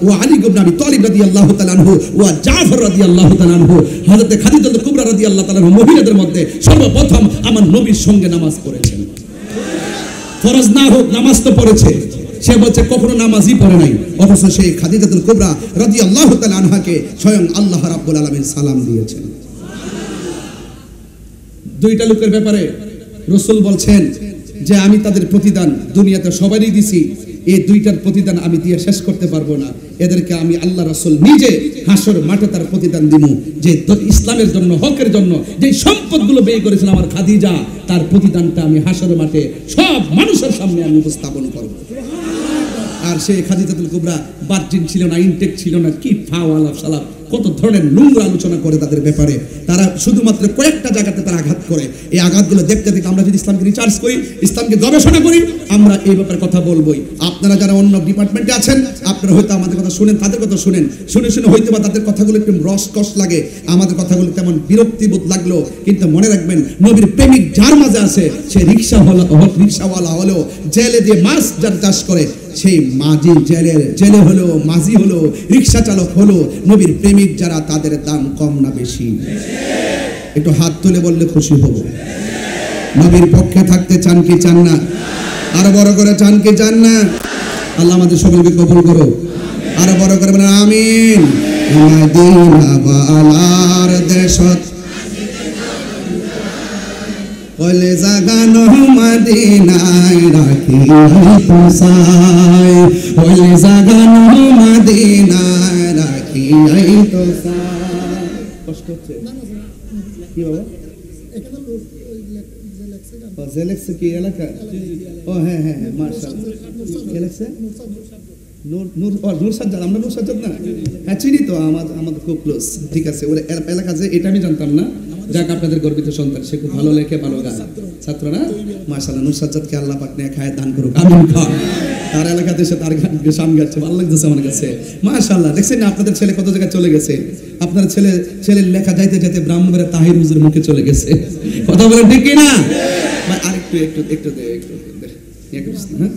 ওয়া আলী ইবনে আবি তালিব রাদিয়াল্লাহু তাআলা আনহু ওয়া জাফর রাদিয়াল্লাহু তাআলা আনহু। হযরত খাদিজাতুল কুবরা রাদিয়াল্লাহু তাআলা আনহা মহিলাদের মধ্যে সর্বপ্রথম আমার নবীর সঙ্গে নামাজ পড়েছেন। ফরজ না হোক নামাজ তো পড়েছে, সে বলছে কখনো নামাজই পড়ে নাই, অথচ সেই খাদিজাতুল কুবরা রাদিয়াল্লাহু তাআলা আনহাকে স্বয়ং আল্লাহ রাব্বুল আলামিন সালাম দিয়েছেন। দুইটা লোকের ব্যাপারে রাসূল বলছেন যে আমি তাদের প্রতিদান দুনিয়াতে সবারই দিছি, এই দুইটার প্রতিদান আমি দিয়ে শেষ করতে পারবো না, এদেরকে আমি আল্লাহ রাসূল নিজে হাসর মাঠে তার প্রতিদান দিব। যে ইসলামের জন্য, হকের জন্য যে সম্পদগুলো ব্যয় করেছিল আমার খাদিজা, তার প্রতিদানটা আমি হাসর মাঠে সব মানুষের সামনে আমি উপস্থাপন করব। আর সেই খাদিজাতুল কুবরা বার্জিন ছিল না, ইনটেক ছিল না, কি ফাওয়ালা সালাম, কত ধরনের নোংরা আলোচনা করে তাদের ব্যাপারে। তারা শুধুমাত্র কয়েকটা জায়গাতে তারা আঘাত করে। এই আঘাতগুলো দেখতে দেখতে আমরা যদি ইসলামকে রিসার্চ করি, ইসলামকে গবেষণা করি, আমরা এই ব্যাপারে কথা বলবোই। আপনারা যারা অন্য ডিপার্টমেন্টে আছেন, আপনারা হয়তো আমাদের কথা শুনেন, তাদের কথা শুনেন, শুনে শুনে হয়তো বা তাদের কথাগুলো একটু রসকস লাগে, আমাদের কথাগুলো তেমন বিরক্তিবোধ লাগলো, কিন্তু মনে রাখবেন নবীর প্রেমিক যার মাঝে আছে, সে রিক্সাওয়ালা হলো, জেলে দিয়ে মাছ যার চাষ করে, সেই মাঝি জেলে হলো, মাঝি হলো, রিক্সা চালক হলো, নবীর প্রেমিক যারা, তাদের দাম কম না বেশি? একটু হাত তুলে বললে খুশি হব। নবীর পক্ষে থাকতে চান কি চান না? আরো বড় করে চান কি চান না? আল্লাহ আমাদের সকলকে কবুল করো। আরো বড় করে বলেন আমিন। মদিনা বালার দেশত ওলে জাগানো মদিনায় রাখি তোসাই, ওলে জাগানো মদিনায় রাখি তোসাই। কষ্ট হচ্ছে কি বাবা? জেলেক্সে কি এলাকা? ও হ্যাঁ হ্যাঁ হ্যাঁ, মাশাআল্লাহ। জেলেক্সে নূর সাজ্জাদ, আমরা নূর সাজ্জাদ না? হ্যাঁ চিনি তো, আমাদের খুব ক্লোজ। ঠিক আছে, ওর এলাকা যে, এটা আমি জানতাম না। যাক, আপনাদের গর্বিত সন্তান, সে খুব ভালো লেখে, ভালো গান, ছাত্র না? মাশাআল্লাহ, নূর সাজ্জাদকে আল্লাহ পাক নেক হায়াত দান করুক, আমিন। তার এলাকাতে এসে তার গান গান গাচ্ছে, ভালো লাগতেছে আমার কাছে। মাশাআল্লাহ, দেখছেন না আপনাদের ছেলে কত জায়গায় চলে গেছে? আপনার ছেলের লেখা যাইতে যাইতে ব্রাহ্মণবাড়িয়া তাহির হুজুর মুখে চলে গেছে। কথা বলেন ঠিক কি না? আর একটু দে, ইয়ে করিস না, হ্যাঁ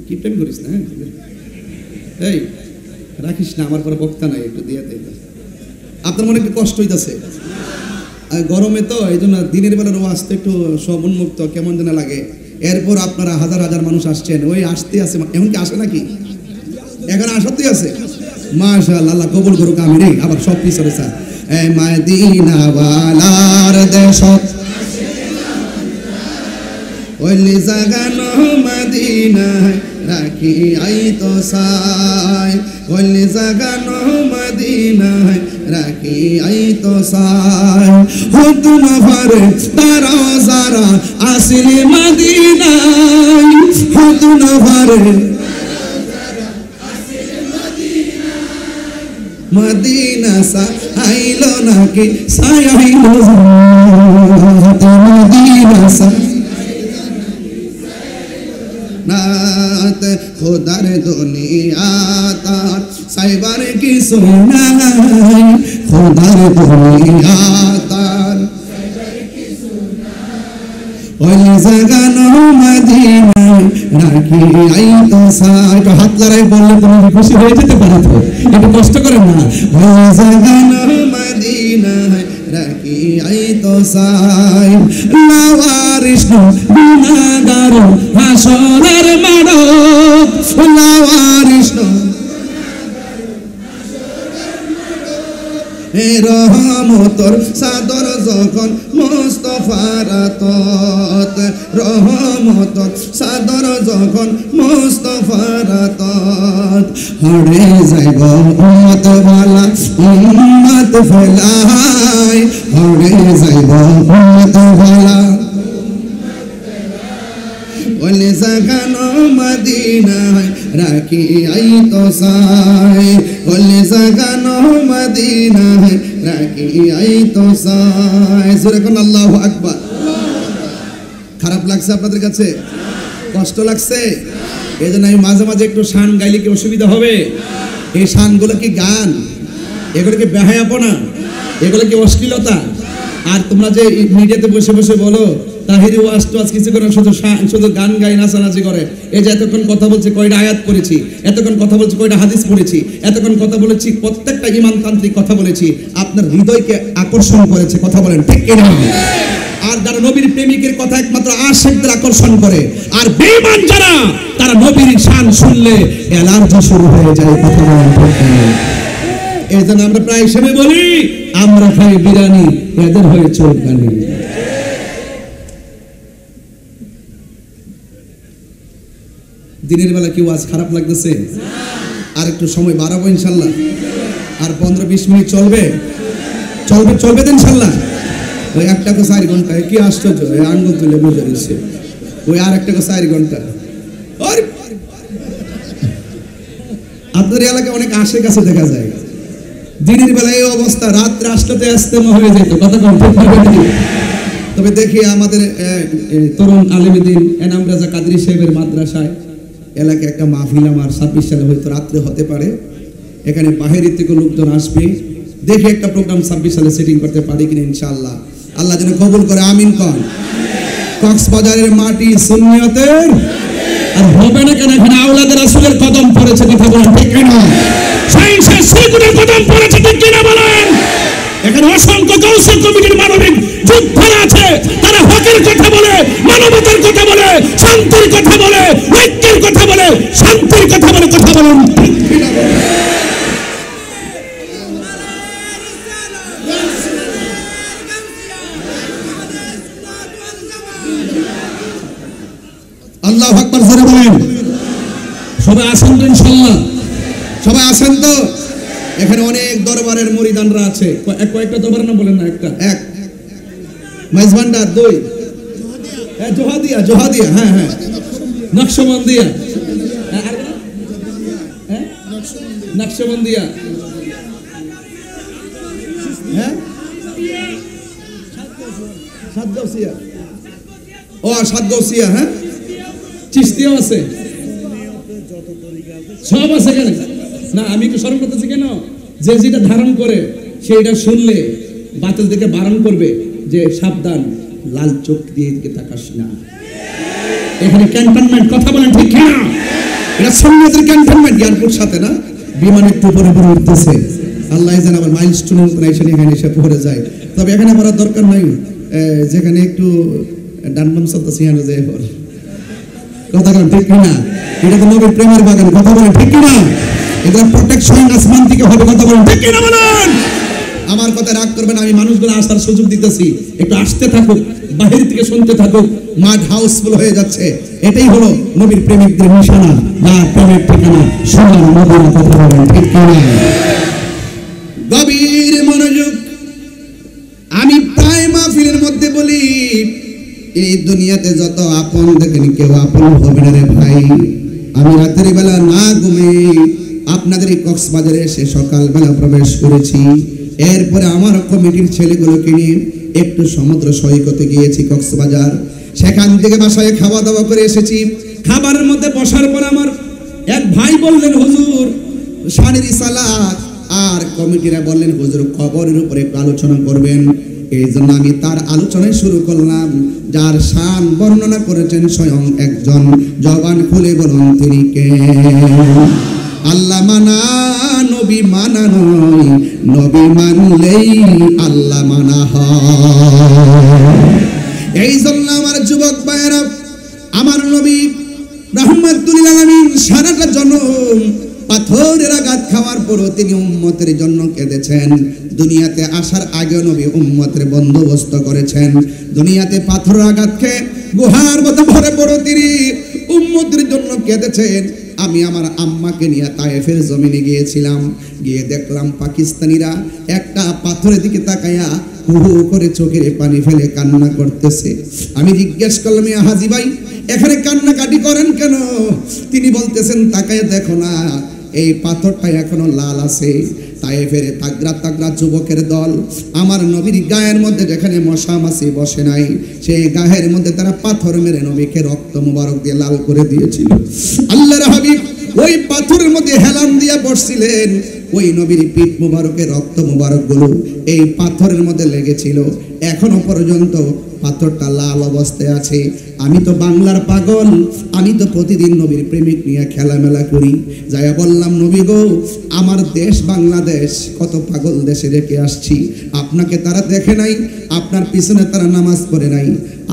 কি প্রেম করিস না, হ্যাঁ এই রাখিস না, আমার পরে বক্তা নাই, একটু দিয়ে দে। আপনার মনে একটু কষ্ট হইতেছে গরমে, তো এই জন্য দিনের বেলার ওয়াজ তো একটু সব উন্মুক্ত কেমন যেন লাগে। এরপর আপনারা হাজার হাজার মানুষ আসছেন, ওই আসতে আছে, এমন কি আসে নাকি? এখন আসাতেই আছে। মাশাআল্লাহ, আল্লাহ কবুল করুক, আমিন। আবার সব পিছনে স্যার, এই মদিনা ওয়ালার দেশত ওলি জাগানো মদিনায় রাখি তোসাই, ওলি জাগানো মদিনায় রাখি তোসাই। হুতুম ভরে তারা যারা আসিল মদিনায়, হুতুম ভরে মদিনা সাইলো নাকি সাইলো, মদিনা নাত খোদার দুনিয়া তার সাইবার কিছু নাই, খোদার দুনিয়া তার ওই জাগানো মদিনায় রাখি তোসাই। একটু হাত লড়াই বললে তুমি খুশি হয়ে যেতে পারো, তো একটু কষ্ট করেন না। ওই জাগানো মদিনায় রাখি তোসাই, লাওয়ারিস গুনাহগার হাসরের মানব, লাওয়ারিস রহমতর সাদর যখন মুস্তাফার আতত, রহমতর সাদর যখন মুস্তাফার আতত, হরে যাইব উম্মত ওয়ালা উম্মত ফেলাই, হরে যাইব উম্মত ওয়ালা ওলে জাগানো মদিনায় রাখি তোসাই, ওলে জাগানো মদিনায় রাখি তোসাই। জোরে কোন আল্লাহু আকবার। খারাপ লাগছে আপনাদের কাছে? কষ্ট লাগছে? এই জন্য আমি মাঝে মাঝে একটু শান গাইলে কি অসুবিধা হবে? এই শানগুলো কি গান? এগুলো কি বেহায়াপনা? এগুলো কি অশ্লীলতা? আর তোমরা যে মিডিয়াতে বসে বসে বলো তাহিরি ওয়াজ তো আজ কিছু করে শুধু গান গাই, নাচানাচি করে, এই যে এতক্ষণ কথা বলছে কয়টা আয়াত পড়েছি, এতক্ষণ কথা বলছি কয়টা হাদিস পড়েছি, এতক্ষণ কথা বলেছি প্রত্যেকটা ইমানতান্ত্রিক কথা বলেছি, আপনার হৃদয়কে আকর্ষণ করেছে। কথা বলেন ঠিক কিনা? আর যারা নবীর প্রেমিকের কথা একমাত্র আশিকদের আকর্ষণ করে, আর বেঈমান যারা তারা নবীর শান শুনলে অ্যালার্জি শুরু হয়ে যায়। কথা বলেন ঠিক কিনা? এই জন্য আমরা প্রায় হিসেবে বলি আমরা খাই বিরিয়ানি, এদের হয়ে চোখদানি। দিনের বেলা কি ওয়াজ খারাপ লাগতেছে? আর একটু সময় বাড়াবো ইনশাল্লাহ, আর 15-20 মিনিট চলবে চলবে চলবে তো ইনশাল্লাহ। ওই একটা 4 ঘন্টায় কি আশ্চর্য, আঙ্গুল তুলে বসে রয়েছে। ওই আর একটা 4 ঘন্টা। আপনার এলাকায় অনেক আশে কাছে দেখা যায়, দিনের বেলা এই অবস্থা, রাত্রে আসতে ইস্তেমা হয়ে যেত। কথা কম ঠিক হবে। তবে দেখি আমাদের তরুণ আলেমদ্দিন এনাম রাজা কাদরি সাহেবের মাদ্রাসায় এলাকায় একটা মাহফিল আমার 26 সালে হয়তো রাত্রে হতে পারে। এখানে বাহিরের থেকে লোকজন আসবে, দেখে একটা প্রোগ্রাম 26 সালে সেটিং করতে পারি কিনা ইনশাআল্লাহ। আল্লাহ যেন কবুল করে, আমিন কন। কক্সবাজারের মাটি সুন্নিয়তের, আর হবে না কেন? এখানে আওলাদ রাসূলের কদম পড়েছে। কথা বলেন ঠিক কিনা? সাইন্সের সিগুনের কদম পড়েছে ঠিক কিনা বলেন? এখানে অসংখ্য কৌশল কমিটির মানবিক যোদ্ধারা আছে, তারা হকের কথা বলে, মানবতার কথা বলে, শান্তির কথা বলে, ঐক্যের কথা বলে, শান্তির কথা বলে। কথা বলেন ঠিক কিনা? আল্লাহু আকবার জোরে বলেন। সবাই আসেন তো ইনশাআল্লাহ? সবাই আসেন তো? এখানে অনেক দরবারের মুরিদানরা আছে। কয়েকটা দরবারের নাম বলেন না? একটা এক মাইজভান্ডার, 2 জোহাদিয়া, জোহাদিয়া, হ্যাঁ হ্যাঁ, নকশবন্দিয়া, নকশবন্দিয়া, হ্যাঁ সাতগাউসিয়া, ও সাতগাউসিয়া, হ্যাঁ চিশতিয়াও আছে, সব আছে। কেন না, আমি একটু স্মরণ করতেছি কেন? যে যেটা ধারণ করে সেইটা শুনলে বাতিল থেকে বারণ করবে যে সাবধান, লাল চোখ দিয়ে দিকে তাকাস না। এখানে ক্যান্টনমেন্ট। কথা বলেন ঠিক কিনা? এটা সুন্নাতের ক্যান্টনমেন্ট। এয়ারপোর্ট সাথে না, বিমান একটু উপরে উপরে উঠতেছে। আল্লাহ জানে আবার মাইলস্টোন এখানে এসে পড়ে যায়। তবে এখানে পড়ার দরকার নাই, যেখানে একটু ডানবাম চলতেছে এখানে যায় পর। কথা বলেন ঠিক কিনা? এটা তো নবীর প্রেমের বাগান। কথা বলেন ঠিক কিনা? এটা প্রোটেকশন আসমান থেকে হবে। কথা বলেন ঠিক কিনা বলেন? আমার কথা রাগ করবেন, আমি মানুষগুলো আসার সুযোগ দিতেছি, একটু আসতে থাকুক, বাহির থেকে শুনতে থাকুক। মাঠ হাউসফুল হয়ে যাচ্ছে। এটাই হলো নবীর প্রেমিকদের নিশানা, না প্রেমের ঠিকানা সোনার মদিনা। কথা বলেন ঠিক কিনা? গভীর মনোযোগ। আমি প্রায় মাহফিলের মধ্যে বলি, এই দুনিয়াতে যত আপন দেখেন কেউ আপন হবে না রে ভাই। আমি রাতের বেলা না ঘুমে আপনাদের এই কক্সবাজারে এসে সকালবেলা প্রবেশ করেছি। এরপরে আমার কমিটির ছেলেগুলোকে নিয়ে একটু সমুদ্র সৈকতে গিয়েছি কক্সবাজার। সেখান থেকে বাসায় খাওয়া দাওয়া করে এসেছি। খাবারের মধ্যে বসার পর আমার এক ভাই বললেন, হুজুর শানের সালাত, আর কমিটিরা বললেন হুজুর কবরের উপরে একটু আলোচনা করবেন। এই জন্য আমি তার আলোচনায় শুরু করলাম, যার শান বর্ণনা করেছেন স্বয়ং একজন। জবান খুলে বলুন তিনি কে? আল্লাহ মানা নবী মানা নয়, নবী মানলেই আল্লাহ মানা হয়। এই জন্য আমার যুবক ভাইয়েরা, আমার নবী রাহমাতুল লিল আলামিন সারাটা জনম পাথরের আঘাত খাওয়ার পরও তিনি উম্মতের জন্য কেঁদেছেন। দুনিয়াতে আসার আগে নবী উম্মতের বন্দোবস্ত করেছেন। দুনিয়াতে পাথরের আঘাত খেয়ে গুহার মধ্যে ভরে পড়ো তিনি উম্মতের জন্য কেঁদেছেন। আমি আমার আম্মাকে নিয়ে তায়েফের জমিনে গিয়েছিলাম, গিয়ে দেখলাম পাকিস্তানিরা একটা পাথরের দিকে তাকায়া হু হু করে চোখের পানি ফেলে কান্না করতেছে। আমি জিজ্ঞেস করলাম, হাজি ভাই এখানে কান্নাকাটি করেন কেন? তিনি বলতেছেন, তাকায় দেখো না, এই পাথরটা এখনো লাল আছে। তায়েফের তাগড়া তাগড়া যুবকের দল আমার নবীর গায়ের মধ্যে যেখানে মশা মাছি বসে নাই, সেই গায়ের মধ্যে তারা পাথর মেরে নবীকে রক্ত মুবারক দিয়ে লাল করে দিয়েছিল। আল্লাহর হাবিব ওই পাথরের মধ্যে হেলান দিয়ে বসছিলেন। ওই নবীর পিঠ মুবারকের রক্ত মুবারক গুলো এই পাথরের মধ্যে লেগেছিল। এখনো পর্যন্ত পাথরটা লাল অবস্থায় আছে। আমি তো বাংলার পাগল, আমি তো প্রতিদিন নবীর প্রেমিক নিয়ে খেলামেলা করি। যাইয়া বললাম, নবী গো, আমার দেশ বাংলাদেশ কত পাগল দেশে রেখে আসছি, আপনাকে তারা দেখে নাই, আপনার পিছনে তারা নামাজ পড়ে নাই,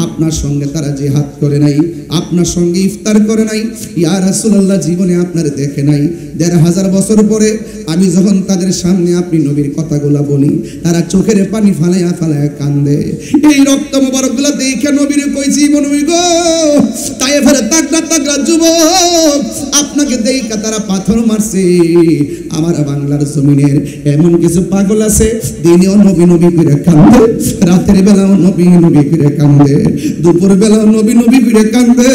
আপনার সঙ্গে তারা জিহাদ করে নাই, আপনার সঙ্গে ইফতার করে নাই, ইয়া রাসূলুল্লাহ জীবনে আপনার দেখে নাই। ১৫০০ বছর পরে আমি যখন তাদের সামনে আপনি নবীর কথাগুলা বলি, তারা চোখের পানি ফালাইয়া ফালাইয়া কান্দে। এই রক্ত মোবারকগুলা দেখে নবীরে কইছি, নবী গো, তায়েফের তাগড়া তাগড়া যুবক আপনাকে দেখা তারা পাথর মারছে। আমার বাংলার জমিনের এমন কিছু পাগল আছে, দিনেও নবী নবী করে কান্দে, রাতের বেলাও নবী নবী করে কান্দে, দুপুর বেলাও নবী নবী করে কান্দে।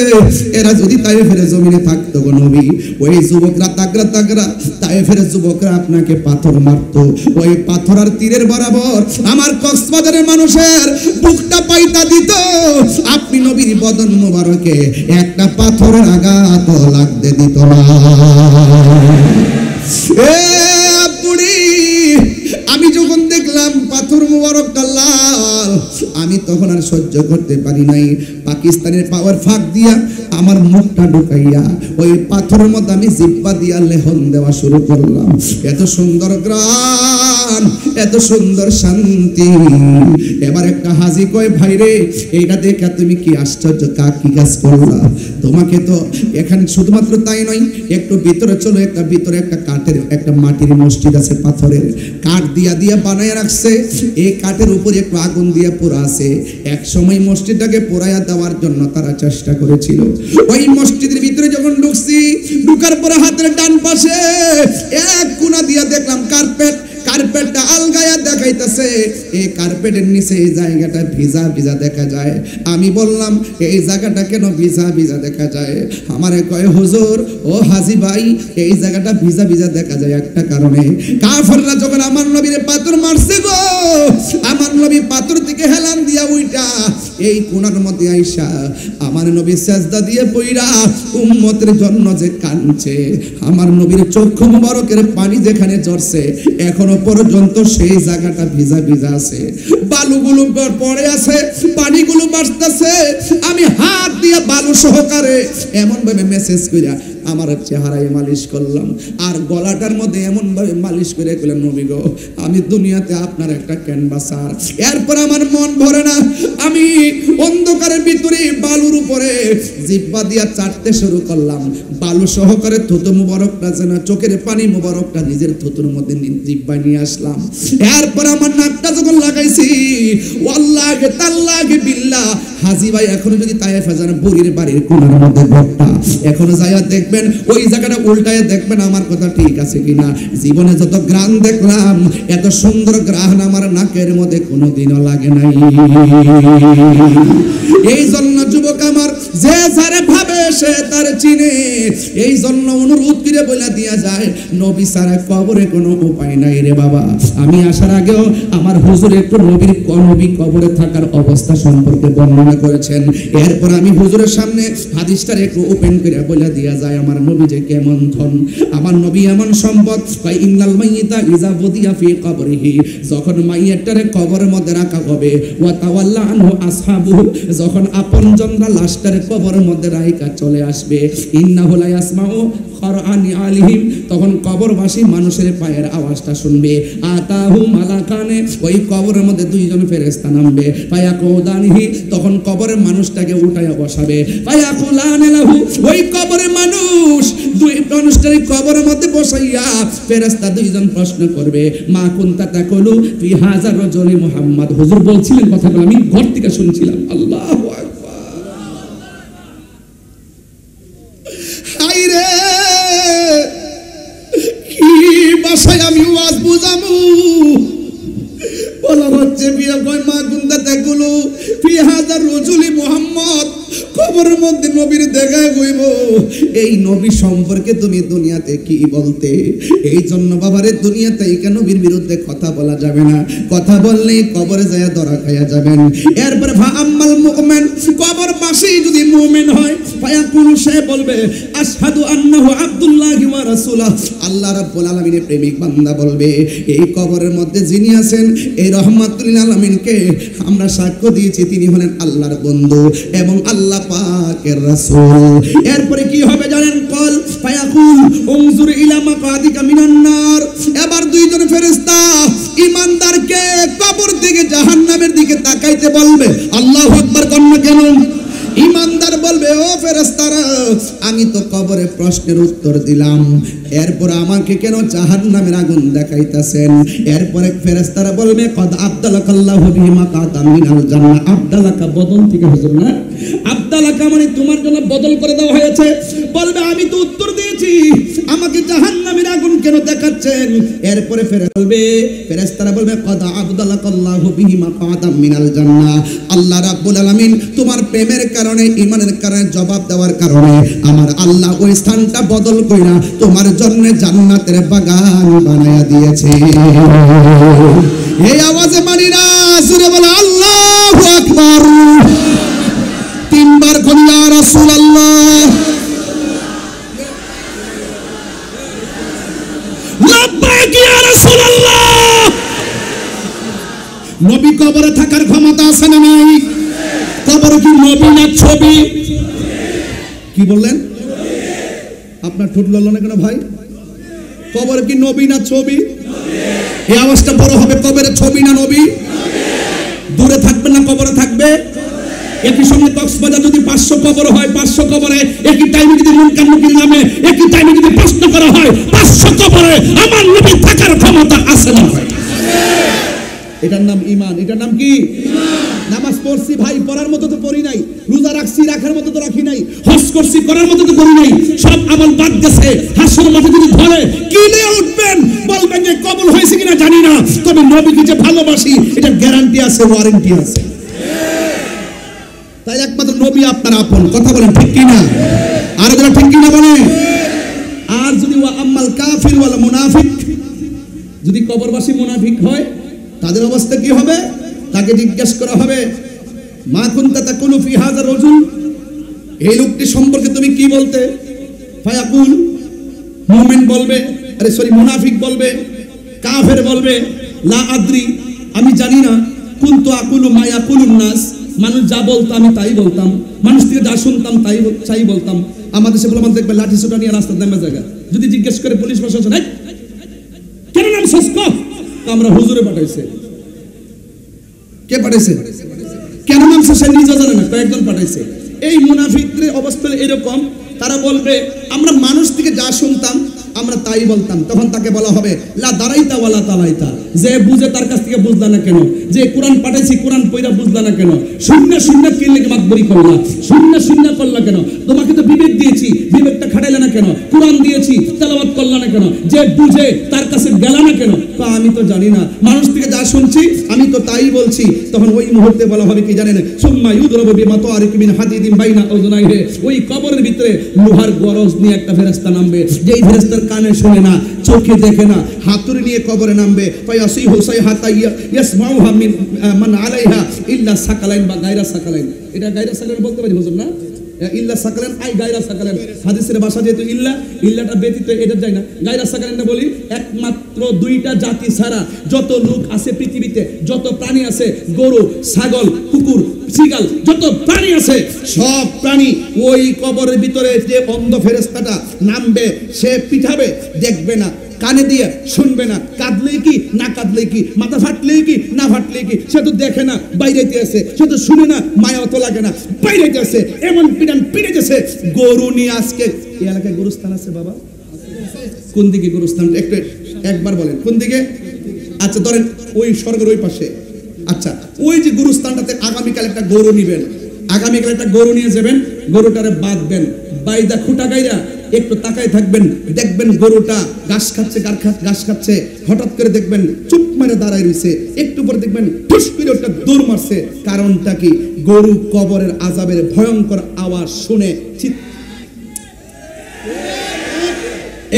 এরা যদি তায়েফের জমিনে থাকতো গো নবী, ওই যুবকরা তাগড়া তাগড়া তায়েফের যুবকরা আপনাকে পাথর মারতো, ওই পাথর আর তীরের বরাবর আমার কক্সবাজারের মানুষের বুকটা পাইতা দিত। আপনি নবীর বদন মোবারকে একটা পাথরের আঘাত লাগতে দিত না। আমি যখন দেখলাম পাথর মোবারকটা লাল, আমি তখন আর সহ্য করতে পারি নাই। পাকিস্তানের পাওয়ার ফাঁক দিয়া আমার মুখটা ঢুকাইয়া ওই পাথরের মধ্যে আমি জিব্বা দিয়া লেহন দেওয়া শুরু করলাম। এত সুন্দর গ্রাম, এত সুন্দর শান্তি। এবার একটা হাজি কয়, ভাইরে এইটা দেখে তুমি কি আশ্চর্য কি কাজ করলা? তোমাকে তো এখানে শুধুমাত্র তাই নয়, একটু ভিতরে চলো, একটা ভিতরে একটা কাঠের একটা মাটির মসজিদ আছে, পাথরের কাঠ দিয়া দিয়া বানায় রাখছে। এই কাঠের উপরে একটু আগুন দিয়ে পোড়া আছে। এক সময় মসজিদটাকে পোড়াইয়া দেওয়ার জন্য তারা চেষ্টা করেছিল। ওই মসজিদের ভিতরে যখন ঢুকছি, ঢুকার পরে হাতের ডান পাশে এক কোণা দিয়া দেখলাম কার্পেট, কার্পেটটা আলগায়া দেখাইতেছে। এই কার্পেটের নিচে এই জায়গাটা ভিজা ভিজা দেখা যায়। আমি বললাম, এই জায়গাটা কেন ভিজা ভিজা দেখা যায়? আমারে কয়, হুজুর ও হাজি ভাই, এই জায়গাটা ভিজা ভিজা দেখা যায় একটা কারণে, কাফেররা যখন আমার নবীরে পাথর মারছে গো, আমার নবী পাথর থেকে হেলান দিয়া উইটা এই কোণার মধ্যে আইসা আমার নবী সেজদা দিয়ে পইরা উম্মতের জন্য যে কাঁদছে, আমার নবীর চক্ষু মুবারকের পানি যেখানে ঝরছে, এখনো পর্যন্ত সেই জায়গাটা ভিজা ভিজা আছে, বালুগুলো পড়ে আছে, পানিগুলো বাড়তেছে। আমি হাত দিয়ে বালু সহকারে এমন ভাবে মেসেজ কইরা আমার চেহারায় মালিশ করলাম, আর গলাটার মধ্যে এমন ভাবে মালিশ করে কইলাম, নবী গো, আমি দুনিয়াতে আপনার একটা ক্যানভাসার। এরপর আমার মন ভরে না, আমি অন্ধকারের ভিতরে বালুর উপরে জিব্বা দিয়া চাটতে শুরু করলাম। বালু সহকারে থুতু মুবারকটা যেন চোখের পানি মুবারকটা নিজের থুতুর মধ্যে জিব্বায় নিয়ে আসলাম। এরপর আমার নাকটা যখন লাগাইছি, ওয়াল্লাহি তাল্লাহি বিল্লাহ, হাজী ভাই এখনো যদি তায়েফে যান, বুড়ির বাড়ির কোণার মধ্যে ঘরটা, এখনো যাইয়া দেখবেন, ওই জায়গাটা উল্টায় দেখবেন আমার কথা ঠিক আছে কিনা। জীবনে যত গ্রাম দেখলাম, এত সুন্দর গ্রাহন আমার নাকের মধ্যে কোনোদিনও লাগে নাই। এই জন্য যুবক আমার, যে যারে ভাবে সে তার চিনে। এই জন্য অনুরোধ করে বলে দিয়া যায়, নবী ছাড়া কবরে কোনো উপায় নাই রে বাবা। আমি আসার আগেও আমার হুজুর একটু নবী কবরে থাকার অবস্থা সম্পর্কে বর্ণনা করেছেন। এরপর আমি হুজুরের সামনে হাদিসটার একটু ওপেন করে বলে দিয়া যায়, আমার নবী যে কেমন ধন, আমার নবী এমন সম্পদ। ইন্নাল মাইয়িতা ইযা বুদিয়া ফি কবরিহি, যখন মাইয়াটারে কবরের মধ্যে রাখা হবে, ওয়া তাওয়াল্লা আনহু আসহাবুহু, যখন আপনজনরা লাশটারে কবরের মধ্যে রাইকা চলে আসবে, ইন্নাহু লা ইয়াসমাউ খরআনি আলিহিম, তখন কবরবাসী মানুষের পায়ের আওয়াজটা শুনবে। আতাহু মালাকানে, ওই কবরের মধ্যে দুইজন ফেরেশতা নামবে। ফায়াকুদানিহি, তখন কবরের মানুষটাকে উঠায়া বসাবে। ফায়াকুলানে লাহু, ওই কবরের মানুষ দুই মানুষটারে কবরের মধ্যে বসাইয়া ফেরেশতা দুইজন প্রশ্ন করবে, মা কুনতা তাকুলু ফি হাযা রাজুলি মুহাম্মদ। হুজুর বলছিলেন কথাগুলো, আমি ঘর থেকে শুনছিলাম। আল্লাহু আকবার। হায়রে, কি ভাষায় আমি ওয়াজ বুঝামু? বলা হচ্ছে, বিয়ে কয় মা কুনতা তাকুলু ফি হাযা রাজুলি মুহাম্মদ, কবরের মধ্যে নবীর দেখা হইব, এই নবী সম্পর্কে তুমি দুনিয়াতে কি বলতে? এই জন্য বাবারে দুনিয়াতে কেন নবীর বিরুদ্ধে কথা বলা যাবে না, কথা বললেই কবরে যায় ধরা খাইয়া যাবেন। এরপরে আম্মাল মুমিন, কবর পাশেই যদি মুমিন হয়, ফায়াকুলু, সে বলবে আশহাদু আন্নাহু আব্দুল্লাহি ওয়া রাসূলুহু, আল্লাহ রাব্বুল আলামিনের প্রেমিক বান্দা বলবে এই কবরের মধ্যে যিনি আছেন এই রহমাতুল লিল আলামিনকে আমরা সাক্ষ্য দিয়েছি তিনি হলেন আল্লাহর বন্ধু এবং আল্লাহ পাকের রাসূল। এরপরে কি হবে জানেন? কল ফায়াকুল উনজুর ইলা মাকাদিকা মিনান নার, এবার দুইজন ফেরেশতা ঈমানদারকে কবর থেকে জাহান্নামের দিকে তাকাইতে বলবে। আল্লাহু আকবার কন্যা কেন? ঈমানদার বলবে ও ফেরেশতারা, আমি তো কবরে প্রশ্নের উত্তর দিলাম, এরপর আমাকে কেন জাহান্নামের আগুন দেখাইতাছেন? এরপরে ফেরেশতারা বলবে কদ আবদালাকাল্লাহু বিহি মাকাতাম মিনাল জান্নাহ, আবদালাকা বদল থেকে হুজুর না, আবদালাকা মানে তোমার জন্য বদল করে দেওয়া হয়েছে। বলবে আমি তো উত্তর দিয়েছি, আমাকে জাহান্নামের আগুন কেন দেখাচ্ছেন? এরপরে ফেরেশতারা বলবে কদ আবদালাকাল্লাহু বিহি মাকাতাম মিনাল জান্নাহ, আল্লাহ রাব্বুল আলামিন তোমার প্রেমের কারণে, ঈমানের কারণে, জবাব দেওয়ার কারণে আমার আল্লাহ ওই স্থানটা বদল কইরা তোমার জন্য জান্নাতের বাগান বানায়া দিয়েছে। এই আওয়াজে মানি না, সুরে বলে আল্লাহু আকবার। তিনবার বলি ইয়া রাসূলুল্লাহ, লাব্বাইক ইয়া রাসূলুল্লাহ। নবী কবরে থাকার ক্ষমতা আছে না নাই? কবর কি নবী না ছবি? কি বললেন? আপনার ঠোঁট লড়লো না কেন ভাই? কবর কি নবী না ছবি? এই আওয়াজটা বড় হবে, কবরের ছবি না নবী? দূরে থাকবে না কবরে থাকবে? একই সঙ্গে কক্সবাজার যদি 500 কবর হয়, 500 কবরে একই টাইমে যদি মুনকার নকির নামে একই টাইমে যদি প্রশ্ন করা হয়, 500 কবরে আমার নবী থাকার ক্ষমতা আছে না? এটার নাম ঈমান। এটার নাম কি? নামাজ পড়ছি ভাই, পড়ার মতো তো পড়ি নাই, রোজা রাখছি রাখার মতো তো রাখি নাই, হজ করছি করার মতো তো করি নাই, সব আমল বাদ গেছে। হাসর মাঠে যদি ধরে কি নিয়ে উঠবেন? বলবেন যে কবুল হয়েছে কিনা জানি না, তবে নবীকে যে ভালোবাসি এটা গ্যারান্টি আছে, ওয়ারেন্টি আছে। তাই একমাত্র নবী আপনার আপন। কথা বলেন ঠিক কিনা? আর যারা ঠিক কিনা বলে। আর যদি ওয়া আম্মাল কাফির ওয়াল মুনাফিক, যদি কবরবাসী মুনাফিক হয় তাদের অবস্থা কি হবে? তাকে জিজ্ঞেস করা হবে মা কুনতা তাকুলু ফি হাযা রাজুল, এই লোকটি সম্পর্কে তুমি কি বলতে? ফায়াকুল, মুমিন বলবে, মুনাফিক বলবে, কাফের বলবে লা আদ্রি, আমি জানি না, কুনতু আকুলু মা ইয়াকুলুন নাস, মানুষ যা বলতো আমি তাই বলতাম, মানুষ থেকে যা শুনতাম তাই বলতাম। আমাদের দেশে বলে দেখবে লাঠি সোটা নিয়ে রাস্তার দামে জায়গা যদি জিজ্ঞেস করে পুলিশ প্রশাসন কেন নাম সস্ক, আমরা হুজুরে পাঠাইছে। কে পাঠাইছে? কেন নামছে সে নিজে জানে না, কয়েকজন পাঠাইছে। এই মুনাফিকদের অবস্থা এরকম, তারা বলবে আমরা মানুষ থেকে যা শুনতাম আমরা তাই বলতাম। তখন তাকে বলা হবে লা দারাইতা ওয়ালা তালাইতা, যে বুঝে তার কাছ থেকে বুঝলা না কেন? যে কোরআন পাঠাইছি কোরআন পয়রা বুঝলা না কেন? শূন্য শূন্য কি লেগে মাতবরি করলা? শূন্য শূন্য করলা কেন? তোমাকে তো বিবেক দিয়েছি, বিবেকটা খাটাইলা না কেন? কোরআন দিয়েছি, তেলাওয়াত করলা না কেন? যে বুঝে তার কাছে গেলা না কেন? আমি তো জানি না, মানুষ থেকে যা শুনছি আমি তো তাই বলছি। তখন ওই মুহূর্তে বলা হবে কি জানেন? সুম্মা ইউদরাবু বিমাতারিক মিন হাদিদিন বাইনা উযুনাইহি, ওই কবরের ভিতরে লোহার গরজ নিয়ে একটা ফেরেশতা নামবে, যেই ফেরেশতার কানে শুনে না, চোখে দেখে না, হাতুড়ি নিয়ে কবরে নামবে। ফায়াসিহু সাইহাতা ইয়াসমাউহা মিন মান আলাইহা ইল্লা সাকালাইন বা গায়রা সাকালাইন। এটা গায়রা সাকালাইন বলতে পারি হুজুর না? ইল্লা সাকালাইন আই গায়রা সাকালাইন, হাদিসের ভাষা যেহেতু ইল্লাটা ব্যতীত এটা যায় না, গায়রা সাকালাইন বলি একমাত্র দুইটা জাতি ছাড়া যত লোক আছে পৃথিবীতে, যত প্রাণী আছে, গরু, ছাগল, কুকুর, শিগাল, যত প্রাণী আছে সব প্রাণী ওই কবরের ভিতরে যে অন্ধ ফেরেশতাটা নামবে, সে পিঠাবে, দেখবে না, কানে দিয়ে শুনবে না, কাঁদলে কি না কাঁদলে কি, মাথা ফাটলে কি না ফাটলে কি, সে তো দেখে না, বাইরেতে আছে, সে তো শুনে না, মায়া অত লাগে না, বাইরেতে আছে, এমন পিটান পিটেছে। গরু নিয়ে আজকে এই এলাকায় গরুস্থান আছে বাবা? কোন দিকে গরুস্থান? একবার বলেন কোন দিকে? আচ্ছা ধরেন ওই স্বর্গের ওই পাশে। আচ্ছা ওই যে গরুস্থানটাতে আগামীকাল একটা গরু নিবেন, আগামীকাল একটা গরু নিয়ে যাবেন, গরুটারে বাঁধবেন, বাইদা খুঁটা গাইরা একটু তাকায় থাকবেন, দেখবেন গরুটা ঘাস খাচ্ছে, ঘাস খাচ্ছে, হঠাৎ করে দেখবেন চুপ মেরে দাঁড়ায় রয়েছে, একটু পরে দেখবেন ঠুস করে ওটা দৌড় মারছে। কারণটা কি? গরু কবরের আযাবের ভয়ঙ্কর আওয়াজ শুনে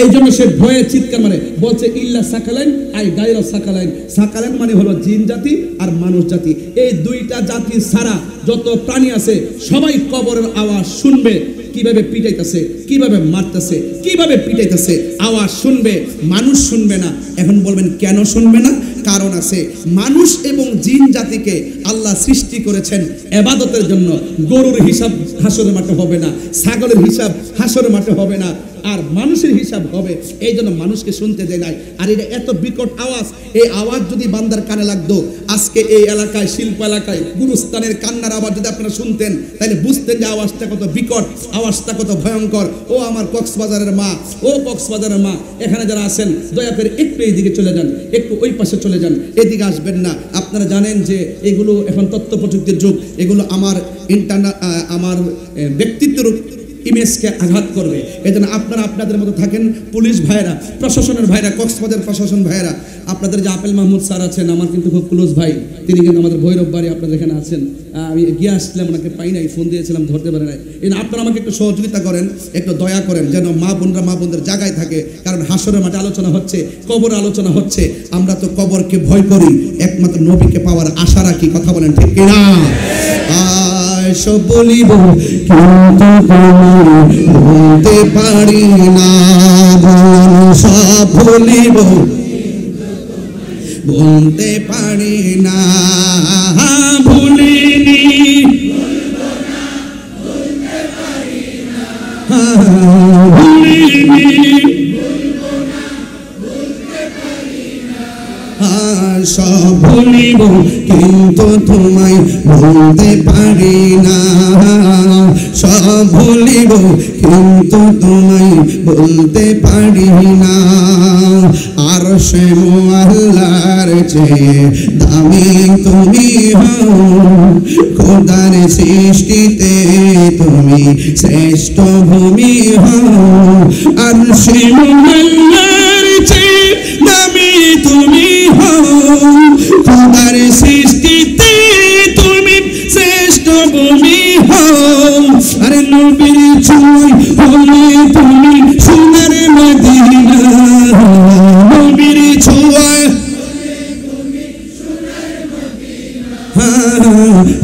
এই জন্য সে ভয়ে চিৎকার মারে, বলছে ইল্লা সাকালাইন আই গায়রা সাকালাইন। সাকালাইন মানে হলো জিন জাতি আর মানুষ জাতি, এই দুইটা জাতি ছাড়া যত প্রাণী আছে সবাই কবরের আওয়াজ শুনবে, কিভাবে পিটাইতেছে, কিভাবে মারতেছে, কিভাবে পিটাইতেছে, আওয়াজ শুনবে, মানুষ শুনবে না। এখন বলবেন কেন শুনবে না? কারণ আছে। মানুষ এবং জিন জাতিকে আল্লাহ সৃষ্টি করেছেন ইবাদতের জন্য। গরুর হিসাব হাসরের মাঠে হবে না, ছাগলের হিসাব হাসরের মাঠে হবে না, আর মানুষের হিসাব হবে। এই জন্য মানুষকে শুনতে দেয় নাই। আর এটা এত বিকট আওয়াজ, এই আওয়াজ যদি বান্দার কানে লাগতো, আজকে এই এলাকায়, শিল্প এলাকায় গুরুস্থানের কান্নার আওয়াজ যদি আপনারা শুনতেন, তাহলে বুঝতেন যে আওয়াজটা কত বিকট, আওয়াজটা কত ভয়ঙ্কর। ও আমার কক্সবাজারের মা, ও কক্সবাজারের মা, এখানে যারা আছেন দয়া করে একটু এইদিকে চলে যান, একটু ওই পাশে চলে যান, এদিকে আসবেন না। আপনারা জানেন যে এগুলো এখন তথ্য প্রযুক্তির যুগ, এগুলো আমার আমার ব্যক্তিত্বের ইমেজকে আঘাত করবে। এই জন্য আপনারা আপনাদের মতো থাকেন। পুলিশ ভাইরা, প্রশাসনের ভাইরা, কক্সবাজার প্রশাসন ভাইরা, আপনাদের যে আপেল মাহমুদ স্যার আছেন, আমার কিন্তু খুব ক্লোজ ভাই, তিনি কিন্তু আমাদের ভৈরব বাড়ি, আপনাদের এখানে আছেন। আমি গিয়ে আসছিলাম, ওনাকে পাই নাই, ফোন দিয়েছিলাম, ধরতে পারে নাই। এই আপনারা আমাকে একটু সহযোগিতা করেন, একটু দয়া করেন, যেন মা বোনদের জায়গায় থাকে। কারণ হাসরের মাঠে আলোচনা হচ্ছে, কবর আলোচনা হচ্ছে। আমরা তো কবরকে ভয় করি, একমাত্র নবীকে পাওয়ার আশা রাখি। কথা বলেন ঠিক কিনা? সব বলিব কিন্তু বলতে পারি না, সব বলিব বলতে পারি না, ভুলিনি ভুলিনি, সব ভুলিব কিন্তু তোমায় ভুলতে পারি না, সব ভুলিব কিন্তু তোমায় বলতে পারি না। আর সে আল্লাহর চেয়ে দামি তুমি হও, খোদার সৃষ্টিতে তুমি শ্রেষ্ঠ ভূমি হও। আর সে আল্লাহর চেয়ে দামি তুমি হও, খোদার সৃষ্টিতে তুমি শ্রেষ্ঠ ভূমি হও। আরে নবীর ছোঁয়ায় হলে তুমি সোনার মদিনা, নবীর ছোঁয়ায়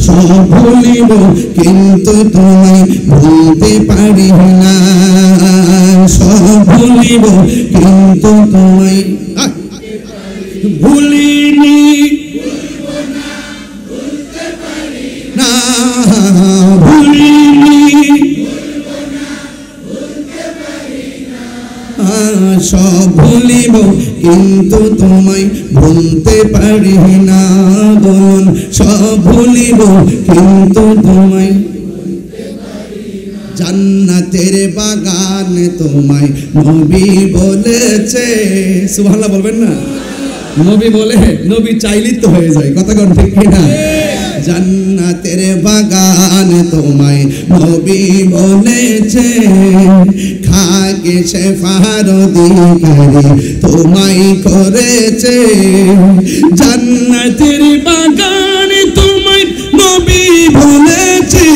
সব ভুলিব কিন্তু তোমায় ভুলতে পারি না, সব ভুলিব কিন্তু তোমায় ভুলিনি না, ভুলিনি, সব ভুলিব কিন্তু তোমায় ভুলতে পারি না, বলুন সব ভুলিব কিন্তু তোমায়। জান্নাতের বাগান তোমায় নবী বলেছে, সুবহানাল্লাহ বলবেন না? নবী বলে, নবী চাইলেই তো হয়ে যায়। কথা কোন ঠিক কিনা? জান্নাতের বাগান তোমায় নবী বলেছে, খাগে সে ফারদিকারি তোমায় করেছে। জান্নাতের বাগান তোমায় নবী বলেছে,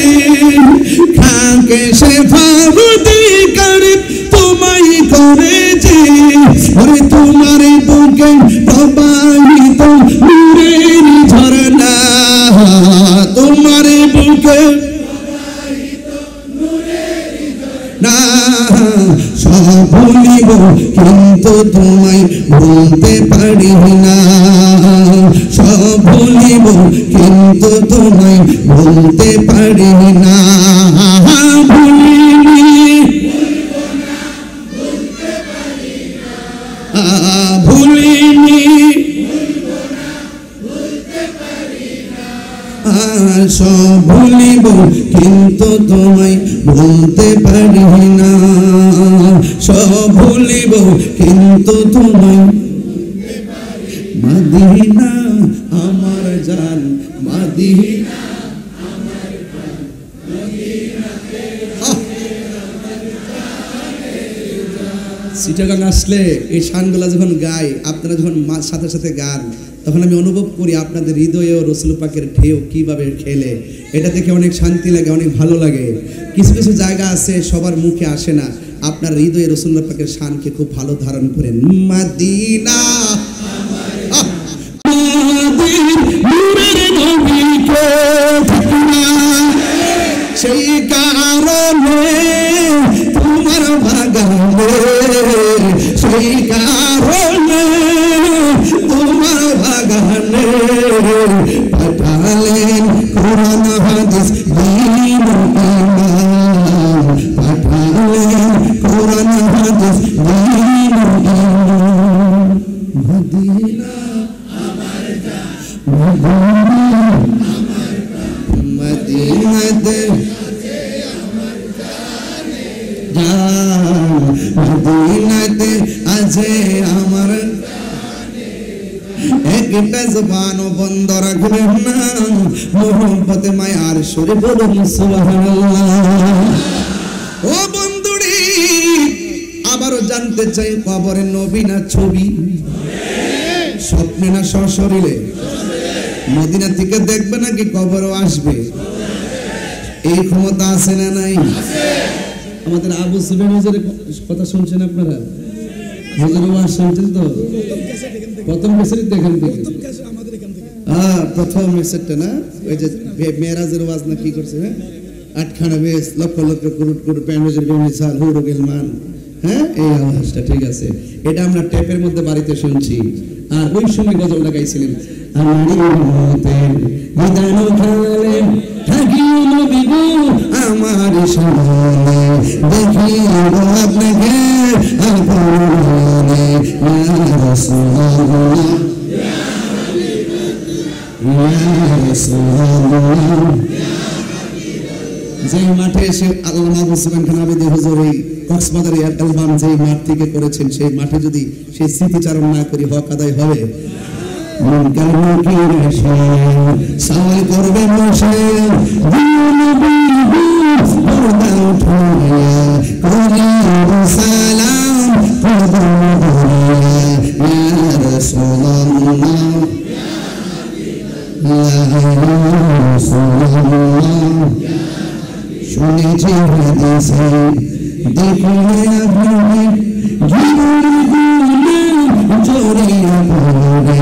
খাগে সে ফারদিকারি তোমায় করেছে। ওরে তোমার বুকে প্রবাহিত নূরের ঝরনা, তোমার বুকে না, সব ভুলিব কিন্তু তোমায় ভুলতে পারি না, সব ভুলিব কিন্তু তোমায় ভুলতে পারি না, ভুলিনি ভুলিনি, সব ভুলিব কিন্তু তোমায় ভুলতে পারি না, সব ভুলিব কিন্তু তোমায়। মদিনা আমার জান, মদিনা আমার প্রাণ, মদিনাতে চিটাগাং আসলে এই শানগুলা যখন গাই, আপনারা যখন সাথে সাথে গান, তখন আমি অনুভব করি আপনাদের হৃদয়েও রসুল পাকের ঢেউ কিভাবে খেলে। এটা দেখে অনেক শান্তি লাগে, অনেক ভালো লাগে। কিছু কিছু জায়গা আছে সবার মুখে আসে না, আপনার হৃদয়ে রসুল পাকের শানকে খুব ভালো ধারণ করেন। মদিনা সেই কারণে তোমার বাগানে, সেই কারণে তোমার বাগানে পাঠালেন কোরআন হাদিস দ্বীন ঈমান, পাঠালেন কোরআন হাদিস দ্বীন ঈমান। মদিনা আমার জান, মদিনাতে মদিনাতে আছে আমার, একটা জবানও বন্ধ রাখবেন না, মোহব্বতে মায়ার সুরে বলুন সুবহানাল্লাহ। ও বন্ধুরে, আবারও জানতে চাই, কবরে নবী না ছবি? স্বপ্নে না সশরীরে? মদিনা থেকে দেখবে নাকি কবরও আসবে? এই ক্ষমতা আছে না নাই? আমাদের আবু সুফিয়ান হুজুরের কথা শুনছেন আপনারা? হুজুরের ওয়াজ শুনছেন তো? প্রথম ক্যাসেট দেখেন দেখেন, প্রথম ক্যাসেটটা না, ওই যে মেরাজের ওয়াজ না কি করছে, হ্যাঁ, আটখানা বেশ লক্ষ লক্ষ কোটি কোটি প্যান্ডেজের মিসাল হুরু গিলমান, হ্যাঁ, এই আওয়াজটা ঠিক আছে। এটা আমরা টেপের মধ্যে বাড়িতে শুনছি। আর ওই সময় গজলটা গাইছিলেন, আমারই মতের বিধান খালে থাকি নবী গো আমার সামনে, দেখি আপনাকে আপনে, ইয়া রাসূলুল্লাহ ইয়া হাবিবাল্লাহ ইয়া রাসূলুল্লাহ। যে মাঠে এসে আল্লামা আবু সুফিয়ান খান আবেদী হুজুর এই কক্সবাজার অ্যালবাম যে মাঠ থেকে করেছেন, সেই মাঠে যদি সেই স্মৃতিচারণ না করি হক আদায় হবে? সওয়াল করবে বসে সালাম ইয়া রাসূলুল্লাহ ইয়া রাসূলুল্লাহ। শুনেছি হাদিসে দেখলে আপনি জড়িয়ে পড়বে,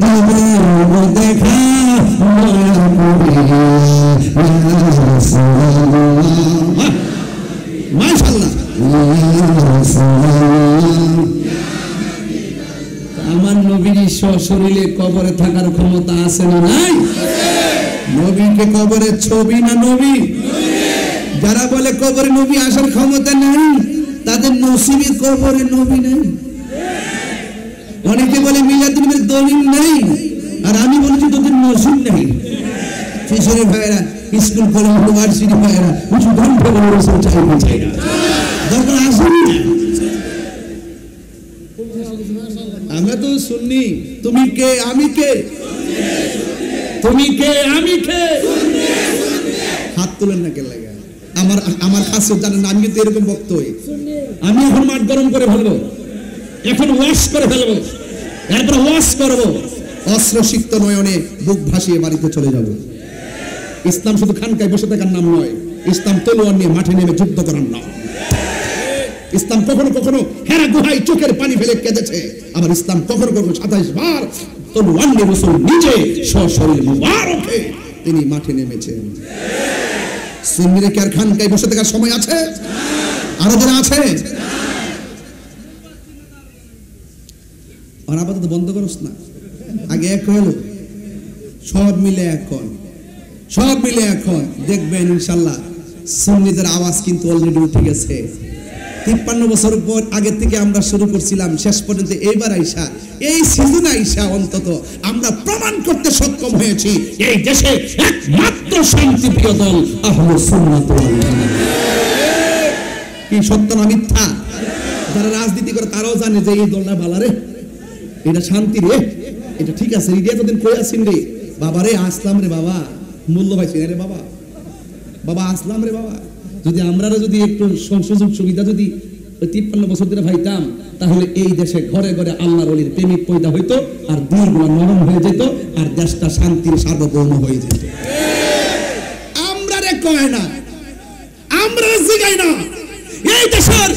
দেব দেখা মায়া পড়ে, মাশাআল্লাহ। আমার নবীর সশরীরে কবরে থাকার ক্ষমতা আছে না নাই? নবীকে কবরের ছবি না নবী? যারা বলে কবরে নবী আসার ক্ষমতা নাই, তাদের নসিবে কবরে নবী নাই। অনেকে বলে মিলাদুন নবীর দলিল নাই, আর আমি বলেছি তোদের নসিব নাই। কিশোরী ভাইরা, স্কুল কলেজ ইউনিভার্সিটি ভাইরা কিছু গল্প বলে রসুল চাই না, দরকার আসেনি না। আমরা তো শুননি, তুমি কে আমি কে, তুমি কে আমি কে, হাত তুলেন না কে লাগে। আমার খাসিয়ত জানেন না, আমি কিন্তু এরকম বক্ত হই। আমি এখন মাঠ গরম করে ফেলবো, এখন ওয়াশ করে ফেলবো, এরপর ওয়াশ করবো, অস্ত্র সিক্ত নয়নে বুক ভাসিয়ে বাড়িতে চলে যাব। ইসলাম শুধু খানকায় বসে থাকার নাম নয়, ইসলাম তলোয়ার নিয়ে মাঠে নেমে যুদ্ধ করার নাম। ইসলাম কখনো কখনো হেরা গুহায় চোখের পানি ফেলে কেঁদেছে, আবার ইসলাম কখনো কখনো 27 বার তলোয়ার নিয়ে রাসূল নিজে সশরীর মুবারকে তিনি মাঠে নেমেছেন। সুন্নিরা কি আর খানকায় বসে থাকার সময় আছে? আরো যারা আছে, আর আপাতত বন্ধ করস না, আগে এক হলো সব মিলে এখন, সব মিলে এখন দেখবেন ইনশাল্লাহ সুন্নিদের আওয়াজ কিন্তু অলরেডি উঠে গেছে। 53 বছর পর আগের থেকে আমরা শুরু করছিলাম, শেষ পর্যন্ত এইবার আইসা, এই সিজন আইসা অন্তত আমরা প্রমাণ করতে সক্ষম হয়েছি এই দেশে একমাত্র শান্তিপ্রিয় দল আহলুস সুন্নাত ওয়াল জামাত। কি সত্য না মিথ্যা? যারা রাজনীতি করে তারাও জানে যে এই দলটা ভালো রে, এটা শান্তি রে, এটা ঠিক আছে। রিডিয়া তোদের কই আছেন রে বাবা রে, আসলাম রে বাবা, মূল্য পাইছি রে বাবা, বাবা আসলাম রে বাবা। যদি আমরা যদি একটু সুযোগ সুবিধা যদি ওই 53 বছর ধরে ভাইতাম, তাহলে এই দেশে ঘরে ঘরে আল্লাহর ওলির প্রেমিক পয়দা হইতো, আর দিলগুলো নরম হয়ে যেত, আর দেশটা শান্তির সার্বভৌম হয়ে যেত। আমরা রে কয় না, আমরা জিগাই না, এই দেশের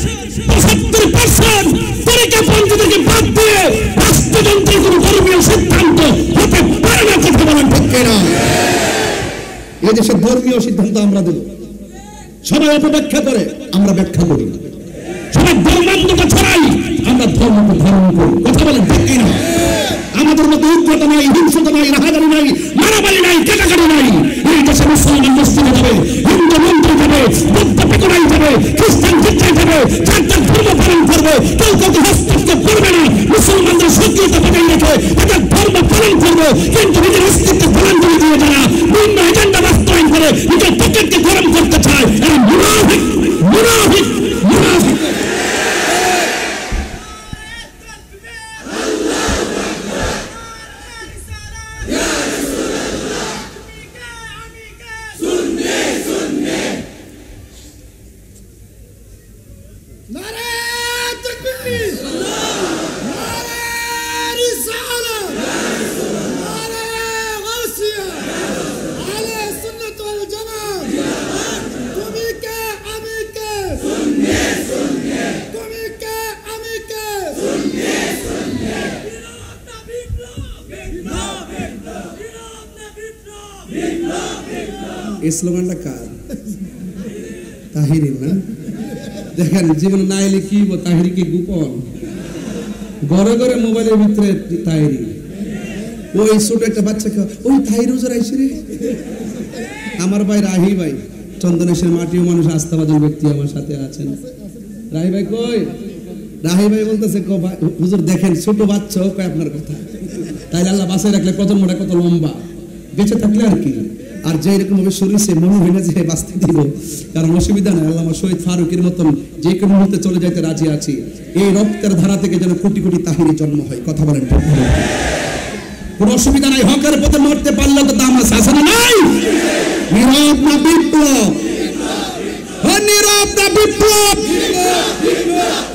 75% তরিকাপন্থীদেরকে বাদ দিয়ে রাষ্ট্রযন্ত্রের কোনো ধর্মীয় সিদ্ধান্ত হতে পারে না। কথা বলেন ঠিক কিনা? এই দেশের ধর্মীয় সিদ্ধান্ত আমরা দেব, সবাই অপব্যাখ্যা করে, আমরা ব্যাখ্যা করি। সবাই ধর্মান্তকে ছড়াই, আমরা ধর্মকে ধারণ করি। কথা বলেন ঠিক কিনা? আমাদের মধ্যে উগ্রতা নাই, হিংসতা নাই, রাহাজানি নাই, মারামারি নাই, কেটাকাটি নাই। এই দেশে মুসলমান মসজিদে যাবে, হিন্দু মন্দিরে যাবে, বৌদ্ধ পেকুনায় যাবে, খ্রিস্টান গির্জায় যাবে, যার যার ধর্ম পালন করবে, কেউ কাউকে হস্তক্ষেপ করবে না। মুসলমানদের সক্রিয়তা বজায় রেখে তাদের ধর্ম পালন করবে, কিন্তু নিজের অস্তিত্ব জলাঞ্জলি দিয়ে যারা ভিন্ন এজেন্ডা বাস্তবায়ন করে নিজের পকেটকে গরম করতে চায়, এরা মুনাফিক, মুনাফিক, মুনাফিক। এই স্লোগানটা কার? তাহিরি না? দেখেন জীবনে না এলে কি তাহিরি কি গোপন, ঘরে ঘরে মোবাইলের ভিতরে তাহিরি। ওই ছোট একটা বাচ্চাকে ওই তাহিরি হুজুর আইছে রে। আমার ভাই রাহি ভাই, চন্দনেশের মাটিও মানুষ আস্থাভাজন ব্যক্তি আমার সাথে আছেন। রাহি ভাই কই? রাহি ভাই বলতেছে হুজুর দেখেন ছোট বাচ্চা কয় আপনার কথা, তাইলে আল্লাহ বাঁচায় রাখলে প্রজন্মটা কত লম্বা, বেঁচে থাকলে আর কি। আর যে এরকম ভাবে শরীরে মনে হয় না যে বাঁচতে দিব, কারণ অসুবিধা নাই, আল্লামা শহীদ ফারুকের মতন যে কোনো মুহূর্তে চলে যাইতে রাজি আছি। এই রক্তের ধারা থেকে যেন কোটি কোটি তাহিরি জন্ম হয়। কথা বলেন, কোনো অসুবিধা নাই। হকের পথে মরতে পারলে তো দাম আছে, আছে না নাই? নীরব না বিপ্লব, নীরব না বিপ্লব।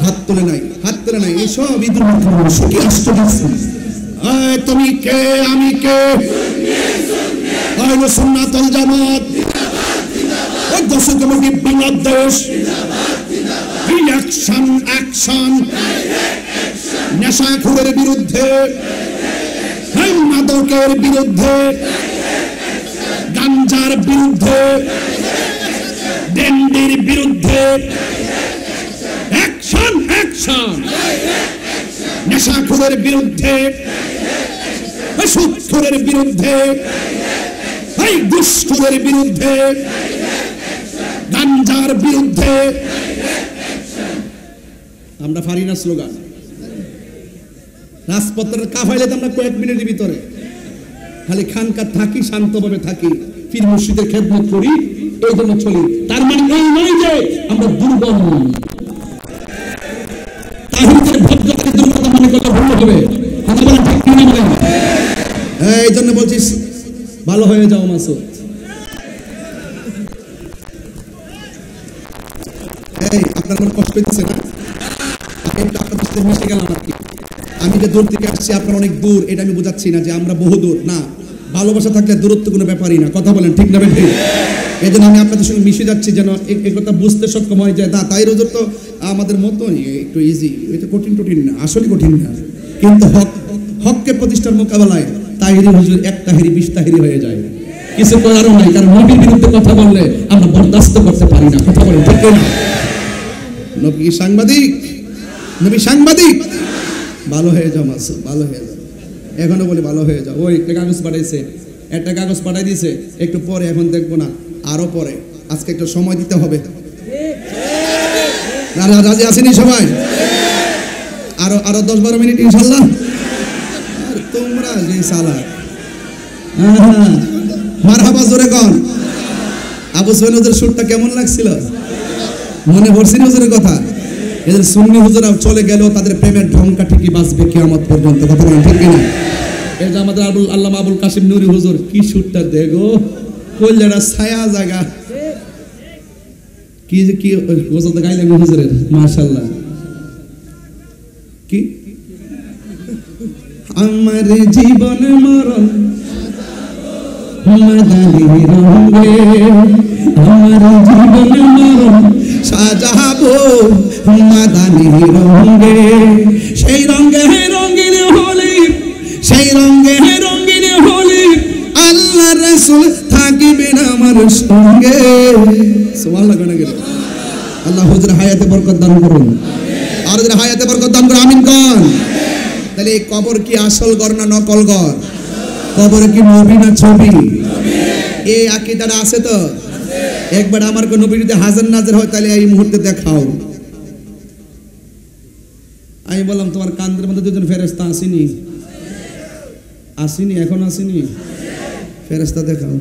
হাত তুলে নাই, হাত তুলে নাই, এসব ঈদের মাধ্যমে সুখী আশ্চর্য। তুমি কে, আমি কে? আহলে সুন্নাত ওয়াল জামাত, ওই দশক মুখী বাংলাদেশ। অ্যাকশন, অ্যাকশন নেশাখোরের বিরুদ্ধে, মাদকের বিরুদ্ধে, গাঞ্জার বিরুদ্ধে, ডেন্ডির বিরুদ্ধে। অ্যাকশন, অ্যাকশন নেশাখোরের বিরুদ্ধে, সুদখোরের বিরুদ্ধে, দুষ্করের বিরুদ্ধে, গাঞ্জার বিরুদ্ধে। আমরা পারি না স্লোগান, রাজপথের কাফাইলে আমরা কয়েক মিনিটের ভিতরে খালি খানকা থাকি, শান্তভাবে থাকি, পীর মুর্শিদের খেদমত করি, এই জন্য চলি। তার মানে এই নয় যে আমরা দুর্বল। তাহিদের ভদ্রতাকে দুর্বলতা মনে করলে ভুল হবে। কথা বলেন ঠিক কিনা বলেন? এই জন্য বলছিস ভালো হয়ে যাও মাসুদ। এই আপনার মনে কষ্ট হইতেছে না? আমি একটু আপনাদের সাথে মিশে গেলাম আর কি। আমি যে দূর থেকে আসছি, আপনার অনেক দূর, এটা আমি বোঝাচ্ছি না যে আমরা বহু দূর না। ভালোবাসা থাকলে দূরত্ব কোনো ব্যাপারই না। কথা বলেন ঠিক না ঠিক? এই জন্য আমি আপনাদের সঙ্গে মিশে যাচ্ছি যেন এই কথা বুঝতে সক্ষম হয়ে যায়। না তাই রোজর তো আমাদের মতোই একটু ইজি, এটা কঠিন টঠিন না, আসলে কঠিন না। কিন্তু হককে প্রতিষ্ঠার মোকাবেলায় তাহিরি হুজুর এক তাহিরি 20 তাহিরি হয়ে যায়, কিছু করারও নাই। কারণ নবীর বিরুদ্ধে কথা বললে আমরা বরদাস্ত করতে পারি না। কথা বলেন ঠিক না? নবী সাংবাদিক, নবী সাংবাদিক। ভালো হয়ে যাও মাসুদ, ভালো হয়ে যাও। এখনো বলি ভালো হয়ে যাও। ওই একটা কাগজ পাঠাইছে, একটা কাগজ পাঠাই দিয়েছে, একটু পরে, এখন দেখবো না, আরো পরে। আজকে একটু সময় দিতে হবে। রাজি আসেনি সবাই? আরো 10-12 মিনিট ইনশাল্লাহ। আর তোমরা যে সালাক, মারহাবা জোরে কন। আবু সুফিয়ান হুজুরের সুরটা কেমন লাগছিল? মনে পড়ছে না হুজুরের কথা? এদের সুন্নি হুজুরা চলে গেলেও তাদের প্রেমের ঢঙ্কা ঠিকই বাঁচবে কিয়ামত পর্যন্ত। কথা বলেন ঠিক কিনা? এই যে আমাদের আল্লামা আবুল কাসিম নুরি হুজুর, কি সুরটা দেখো, কইলেরা ছায়া জায়গা, কি কি গোসল গাইলেন হুজুরের, মাশাআল্লাহ। কি আমার জীবন মরণ মাদানি রঙে, আমার জীবন মরণ সাজাবো মাদানি রঙে, সেই রঙে রঙিন হলে, সেই রঙে রঙিন হলে আল্লাহ রাসূল থাকিবেন আমার সঙ্গে। সুবহানাল্লাহ গানে গেল। আল্লাহ হুজুর হায়াতে বরকত দান করুন, আর হুজুর হায়াতে বরকত দান করুন, আমিন কোন। তাহলে এই কবর কি আসল ঘর না নকল ঘর? কবর কি নবী না ছবি? এই আকীদাটা আছে তো? একবার আমার কোন নবী যদি হাজার নাজার হয় তাহলে এই মুহূর্তে দেখাও। আমি বললাম তোমার কান্দের মধ্যে দুজন ফেরেশতা আসেনি? আসেনি? এখন আসেনি? ফেরেশতা দেখাও।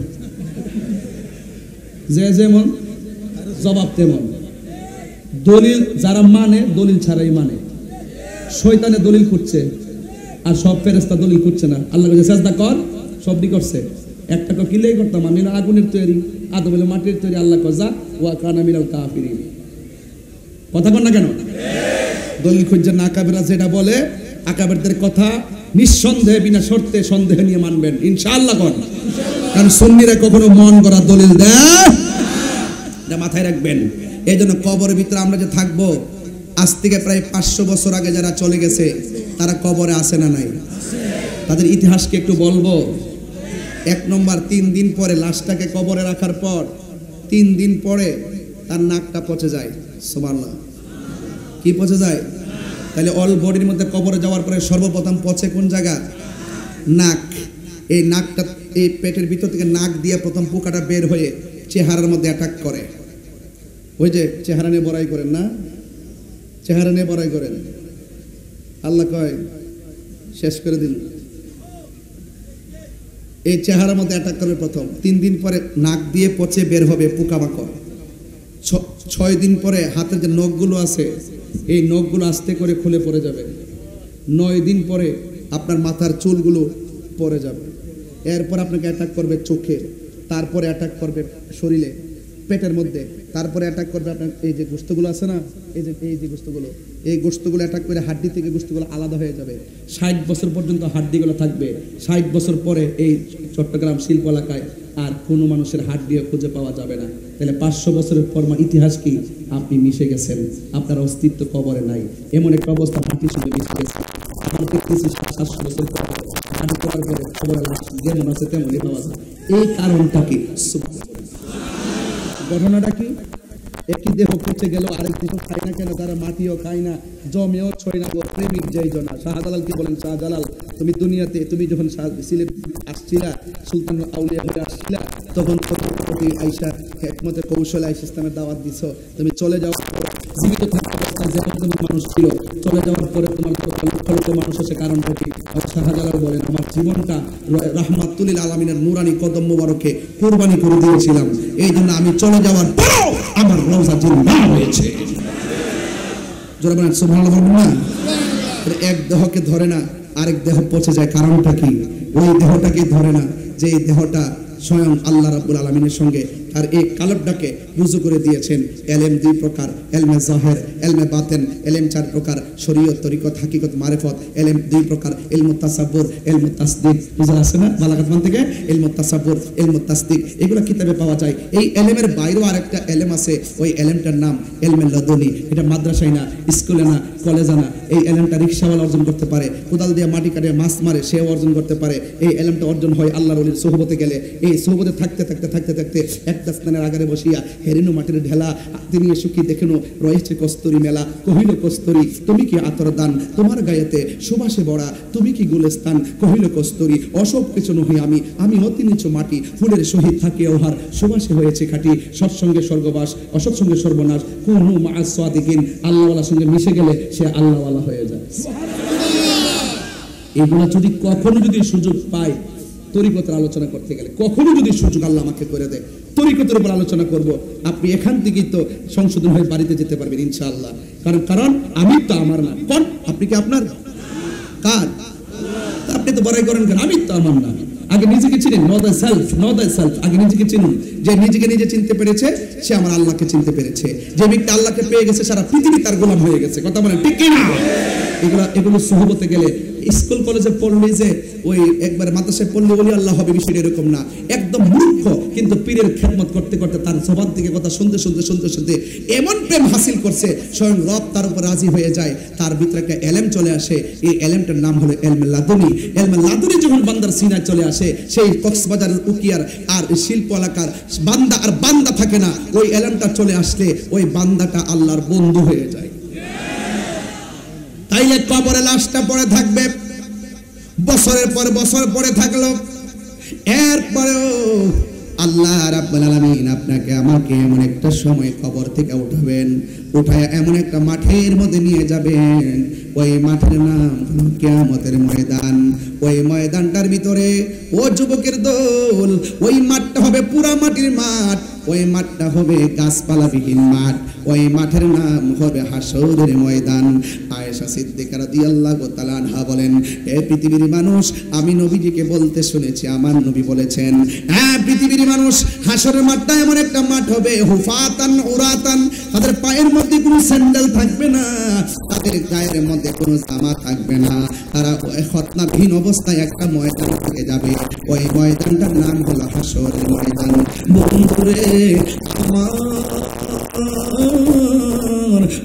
যে যেমন জবাব তেমন। দলিল যারা মানে দলিল ছাড়াই মানে। শয়তানে দলিল করছে আর সব ফেরেশতা দলিল করছে না। আল্লাহ বলে সাজদা কর, সবই করছে। একটা তো কিলেই করতাম, আমি আগুনের তৈরি, আদম হলো মাটির তৈরি। আল্লাহ কজা ওয়া কানা মিনাল কাফিরিন। কথা বল না কেন? দলিল খুঁজছে না। আকাবেরা যেটা বলে আকাবেরদের কথা নিঃসন্দেহে বিনা শর্তে সন্দেহ নিয়ে মানবেন ইনশাআল্লাহ কোন। কারণ সুন্নিরা কখনো মন করা দলিল দেয়, এটা মাথায় রাখবেন। এই জন্য কবরের ভিতরে আমরা যে থাকবো, আজ থেকে প্রায় 500 বছর আগে যারা চলে গেছে তারা কবরে আছে না নাই? তাদের ইতিহাসকে একটু বলবো। 1 নম্বর, 3 দিন পরে লাশটাকে কবরে রাখার পর 3 দিন পরে তার নাকটা পচে যায়। সুবহানাল্লাহ। কি পচে যায়? তাহলে অল বডির মধ্যে কবরে যাওয়ার পরে সর্বপ্রথম পচে কোন জায়গা? নাক। এই নাকটা, এই পেটের ভিতর থেকে নাক দিয়ে প্রথম পোকাটা বের হয়ে চেহারার মধ্যে অ্যাটাক করে। ওই যে চেহারা নিয়ে বড়াই করেন না, চেহারা নিয়ে বড়াই করেন। আল্লাহ কয় শেষ করে দিন। এই চেহারার মধ্যে অ্যাটাক করে প্রথম। 3 দিন পরে নাক দিয়ে পচে বের হবে পোকামাকড়। 6 দিন পরে হাতের যে নখগুলো আছে এই নখগুলো আস্তে করে খুলে পড়ে যাবে। 9 দিন পরে আপনার মাথার চুলগুলো পড়ে যাবে। এরপর আপনাকে অ্যাটাক করবে চোখে, তারপরে অ্যাটাক করবে শরীরে, পেটের মধ্যে, তারপরে অ্যাটাক করবে আপনার এই যে গোশতগুলো আছে না, এই যে গোশতগুলো, এই গোশতগুলো অ্যাটাক করে হাড্ডি থেকে গোশতগুলো আলাদা হয়ে যাবে। 60 বছর পর্যন্ত হাড্ডিগুলো থাকবে। 60 বছর পরে এই চট্টগ্রাম শিল্প এলাকায় আর কোনো মানুষের হাড্ডিও খুঁজে পাওয়া যাবে না। তাহলে 500 বছরের পর ইতিহাস কি? আপনি মিশে গেছেন, আপনার অস্তিত্ব কবরে নাই। এমন একটা অবস্থা হাঁটি শুধু মিশে গেছে। আমার দেখতেছি 700 বছর পর হাঁটি করার পরে কবরে লাশ যেমন আছে তেমনই পাওয়া যায়। এই কারণটা কি? ঘটনাটা কি? একই দেহ পচে গেল, আরেক দেহ খায় না কেন? তারা মাটিও খায় না, জমেও ছয় না। প্রেমিক যেই জনা শাহজালাল কি বলেন, শাহজালাল তুমি দুনিয়াতে, তুমি যখন সিলেট আসছিলা, সুলতান আউলিয়া হয়ে আসছিলা, তখন প্রতি আইসা একমতে কৌশলে আইসা ইসলামের দাওয়াত দিছ। তুমি চলে যাওয়ার পর জীবিত থাকা অবস্থায় যেমন তোমার মানুষ ছিল, চলে যাওয়ার পরে তোমার লক্ষ লক্ষ মানুষ আছে। কারণটা কি? শাহজালাল বলেন আমার জীবনটা রাহমাতুল লিল আলামিনের নুরানি কদম মোবারকে কুরবানি করে দিয়েছিলাম। এই জন্য আমি চলে যাওয়ার পর আমার রওজা জিন্দা হয়েছে। জোরে বলেন সুবহানাল্লাহ। না এক দেহকে ধরে না, আরেক দেহ পচে যায়। কারণটা কি? ওই দেহটাকে ধরে না যে দেহটা স্বয়ং আল্লাহ রাব্বুল আলামিনের সঙ্গে আর এই কালবটাকে রুজু করে দিয়েছেন। এলেম 2 প্রকার, এলমে জাহের, এলমে বাতেন। এলেম 4 প্রকার, শরীয়ত, তরিকত, হাকিকত, মারিফত। এলেম 2 প্রকার, ইলমুত তাসাব্বুর, ইলমুত তাসদিক। বুঝা আছে না? বালাগাত মান থেকে ইলমুত তাসাব্বুর, ইলমুত তাসদিক, এগুলো কিতাবে পাওয়া যায়। এই এলেমের বাইরেও আরেকটা এলেম আছে, ওই এলেমটার নাম এলমে লাদুনি। এটা মাদ্রাসায় না, স্কুলে না, কলেজে না। এই এলেমটা রিকশাওয়ালা অর্জন করতে পারে, কোদাল দিয়ে মাটি কাটে মাছ মারে সেও অর্জন করতে পারে। এই এলেমটা অর্জন হয় আল্লাহর ওলির সোহবতে গেলে। এই সোহবতে থাকতে থাকতে থাকতে থাকতে একটা স্থানের আগারে বসিয়া হেরিনু মাটির ঢেলা তিনি সুখী দেখেনো রয়েছে কস্তুরি মেলা। কহিল কস্তুরি তুমি কি আতর দান, তোমার গায়েতে সুবাসে বড়া, তুমি কি গুলস্তান। কহিল কস্তুরি অসব কিছু নহি আমি, আমি অতি নিচু মাটি, ফুলের সহিত থাকে ওহার সুবাসে হয়েছে খাঁটি। সৎসঙ্গে স্বর্গবাস, অসৎসঙ্গে সর্বনাশ। কুনু মা'আস সাদিকিন, আল্লাহওয়ালার সঙ্গে মিশে গেলে সে আল্লাহওয়ালা হয়ে যায়। এগুলো যদি কখনো যদি সুযোগ পায় তরিকতের আলোচনা করতে গেলে, কখনো যদি সুযোগ আল্লাহ আমাকে করে দেয় তরিকতের উপর আলোচনা করব, আপনি এখান থেকেই তো সংশোধন হয়ে বাড়িতে যেতে পারবেন ইনশাআল্লাহ। কারণ আমি তো আমার না। কোন? আপনি কি আপনার? কার? আপনি তো বড়াই করেন কেন? আমি তো আমার না। আগে নিজেকে চিনুন, know the self, know the self, আগে নিজেকে চিনুন। যে নিজেকে নিজে চিনতে পেরেছে সে আমার আল্লাহকে চিনতে পেরেছে। যে ব্যক্তি আল্লাহকে পেয়ে গেছে সারা পৃথিবী তার গোলাম হয়ে গেছে। কথা বলেন ঠিক কি না? এগুলো সুহবতে গেলে, স্কুল কলেজে পড়লে যে ওই একবার মাদ্রাসায় পড়লে বলি আল্লাহ হবে, বিষয়টা এরকম না। একদম মূর্খ কিন্তু পীরের খেদমত করতে করতে তার জবান থেকে কথা শুনতে শুনতে শুনতে শুনতে এমন প্রেম হাসিল করছে, স্বয়ং রব তার উপর রাজি হয়ে যায়। তার ভিতরে একটা এলেম চলে আসে, এই এলেমটার নাম হলো এলমে লাদুনি। এলমে লাদুনি যখন বান্দার সিনায় চলে আসে, সেই কক্সবাজারের উকিয়ার আর শিল্প এলাকার বান্দা আর বান্দা থাকে না, ওই এলেমটা চলে আসলে ওই বান্দাটা আল্লাহর বন্ধু হয়ে যায়। তাইলে কবরে লাশটা পড়ে থাকবে, বছরের পর বছর পড়ে থাকলো, এরপরেও আল্লাহ রাব্বুল আলামিন আপনাকে আমাকে এমন একটা সময় কবর থেকে উঠাবেন, উঠায় এমন একটা মাঠের মধ্যে নিয়ে যাবেন, ওই মাঠের নাম কিয়ামতের ময়দান। ওই ময়দানটার ভিতরে ও যুবকের দল, ওই মাঠটা হবে পুরা মাটির মাঠ, ওই মাঠটা হবে গাছপালাবিহীন মাঠ, ওই মাঠের নাম হবে হাসরের ময়দান। আয়েশা সিদ্দিকা রাদিয়াল্লাহু তাআলা আনহা বলেন, হে পৃথিবীর মানুষ, আমি নবীজিকে বলতে শুনেছি, আমার নবী বলেছেন, হ্যাঁ পৃথিবীর মানুষ, হাসরের মাঠটা এমন একটা মাঠ হবে, হুফাতান উরাতান, তাদের পায়ের মধ্যে কোনো স্যান্ডেল থাকবে না, তাদের গায়ের মধ্যে কোনো জামা থাকবে না, তারা খতনাবিহীন অবস্থায় একটা ময়দান থেকে যাবে, ওই ময়দানটার নাম হলো হাসরের ময়দান। বন্ধুরে আমার,